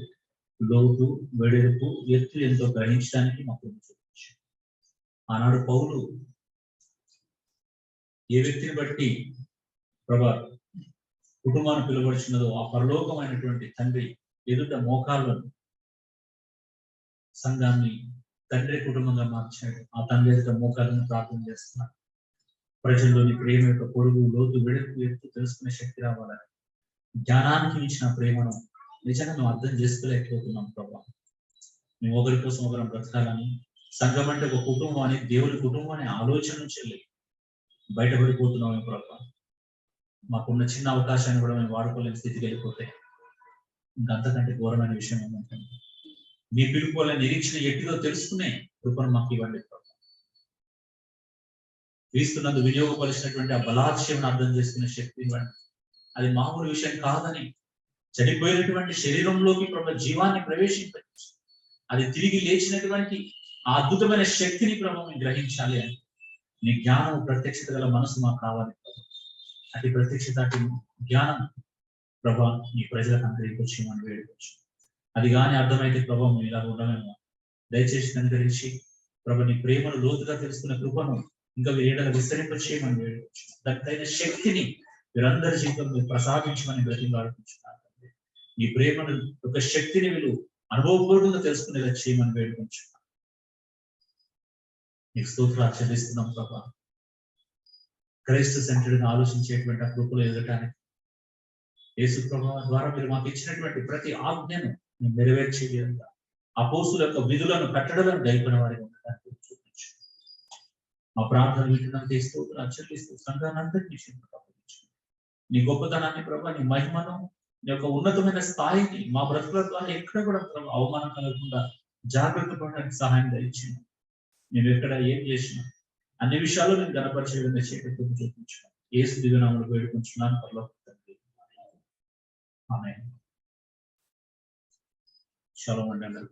లోతు, వెడల్పు, ఎత్తు ఎంతో గ్రహించడానికి మాకు చూపించు. ఆనాడు పౌలు ఏ వ్యక్తిని బట్టి ప్రభా కుటుంబాన్ని పిలువడుచున్నదో ఆ పరలోకమైనటువంటి తండ్రి ఎదుట మోకాళ్ళను సంఘాన్ని తండ్రి కుటుంబంగా మార్చాడు. ఆ తండ్రి ఎదుట మోకాళ్ళను ప్రార్థన చేస్తున్నాడు. ప్రజల్లోని ప్రేమ యొక్క పొడుగు, లోతు, వెడల్పు, ఎత్తు తెలుసుకునే శక్తి రావాలని, జ్ఞానానికి మించిన ప్రేమను నిజంగా మేము అర్థం చేసుకోలేకపోతున్నాం ప్రభా. మేము ఒకరి కోసం ఒకరం బ్రతకాలని, సంఘం అంటే ఒక కుటుంబం అని, దేవుని కుటుంబం అనే ఆలోచన నుంచి బయటపడిపోతున్నాం ప్రభా. మాకున్న చిన్న అవకాశాన్ని కూడా మేము వాడుకోలేని స్థితికి వెళ్ళిపోతే ఇంకంతకంటే ఘోరమైన విషయం ఏంటంటే మీ పిలుపు వల్ల నిరీక్షణ ఎట్టిదో తెలుసుకునే కృపను మాకు ఇవ్వండి ప్రభా. క్రీస్తునందు వినియోగపరిచినటువంటి ఆ బలాక్షయం అర్థం చేసుకునే శక్తి ఇవ్వండి. అది మామూలు విషయం కాదని, చనిపోయినటువంటి శరీరంలోకి ప్రభా జీవాన్ని ప్రవేశించవచ్చు, అది తిరిగి లేచినటువంటి ఆ అద్భుతమైన శక్తిని ప్రభా మేము గ్రహించాలి అని నీ జ్ఞానం, ప్రత్యక్షత గల మనసు మాకు కావాలి ప్రభా. అటు ప్రత్యక్షత, అటు జ్ఞానం ప్రభా నీ ప్రజలకు అనుగ్రహించమని వేడుకోవచ్చు. అది కానీ అర్థమైతే ప్రభా మేము ఇలా ఉండమేమో దయచేసి అనుగ్రహించి ప్రభా నీ ప్రేమను లోతుగా తెలుసుకున్న కృపను ఇంకా వీళ్ళని విస్తరింపచేయమని వేడుకోవచ్చు. దానికైన శక్తిని వీరందరి జీవితంలో ప్రసాదించమని బ్రతిమలాడుకుంటున్నాను. నీ ప్రేమను ఒక శక్తిని వీళ్ళు అనుభవపూర్వకంగా తెలుసుకునేలా చేయమని వేడుకుంటున్నాను. నీకు స్తోత్రాలు చెల్లిస్తున్నాం ప్రభా. క్రైస్త సెంటర్ని ఆలోచించేటువంటి ఆ కృపలు ఎదగటానికి యేసు ప్రభా ద్వారా మీరు మాకు ఇచ్చినటువంటి ప్రతి ఆజ్ఞను మేము నెరవేర్చే విధంగా అపోస్తుల యొక్క విధులను, కట్టడలను గైకొన్న వారికి ఉండటానికి చూపించు. మా ప్రార్థన వింటున్నంత స్తోత్రాలు చెల్లిస్తూ సంఘాన్ని అంతటినీ నీ గొప్పతనాన్ని ప్రభా, నీ మహిమను, నీ యొక్క ఉన్నతమైన స్థాయిని మా బ్రతుకుల ద్వారా ఎక్కడ కూడా అవమానం కలగకుండా జాగ్రత్త పడడానికి సహాయం దయచేయండి. మేము ఎక్కడ ఏం చేసినా అన్ని విషయాల్లో నేను గణపరిచే విధంగా చేయటం చూపించున్నాను. యేసు దివ్యనామములో వేడుకుంటున్నాను పరలోక తండ్రి. ఆమేన్. షలోమ్ అండి అందరికీ.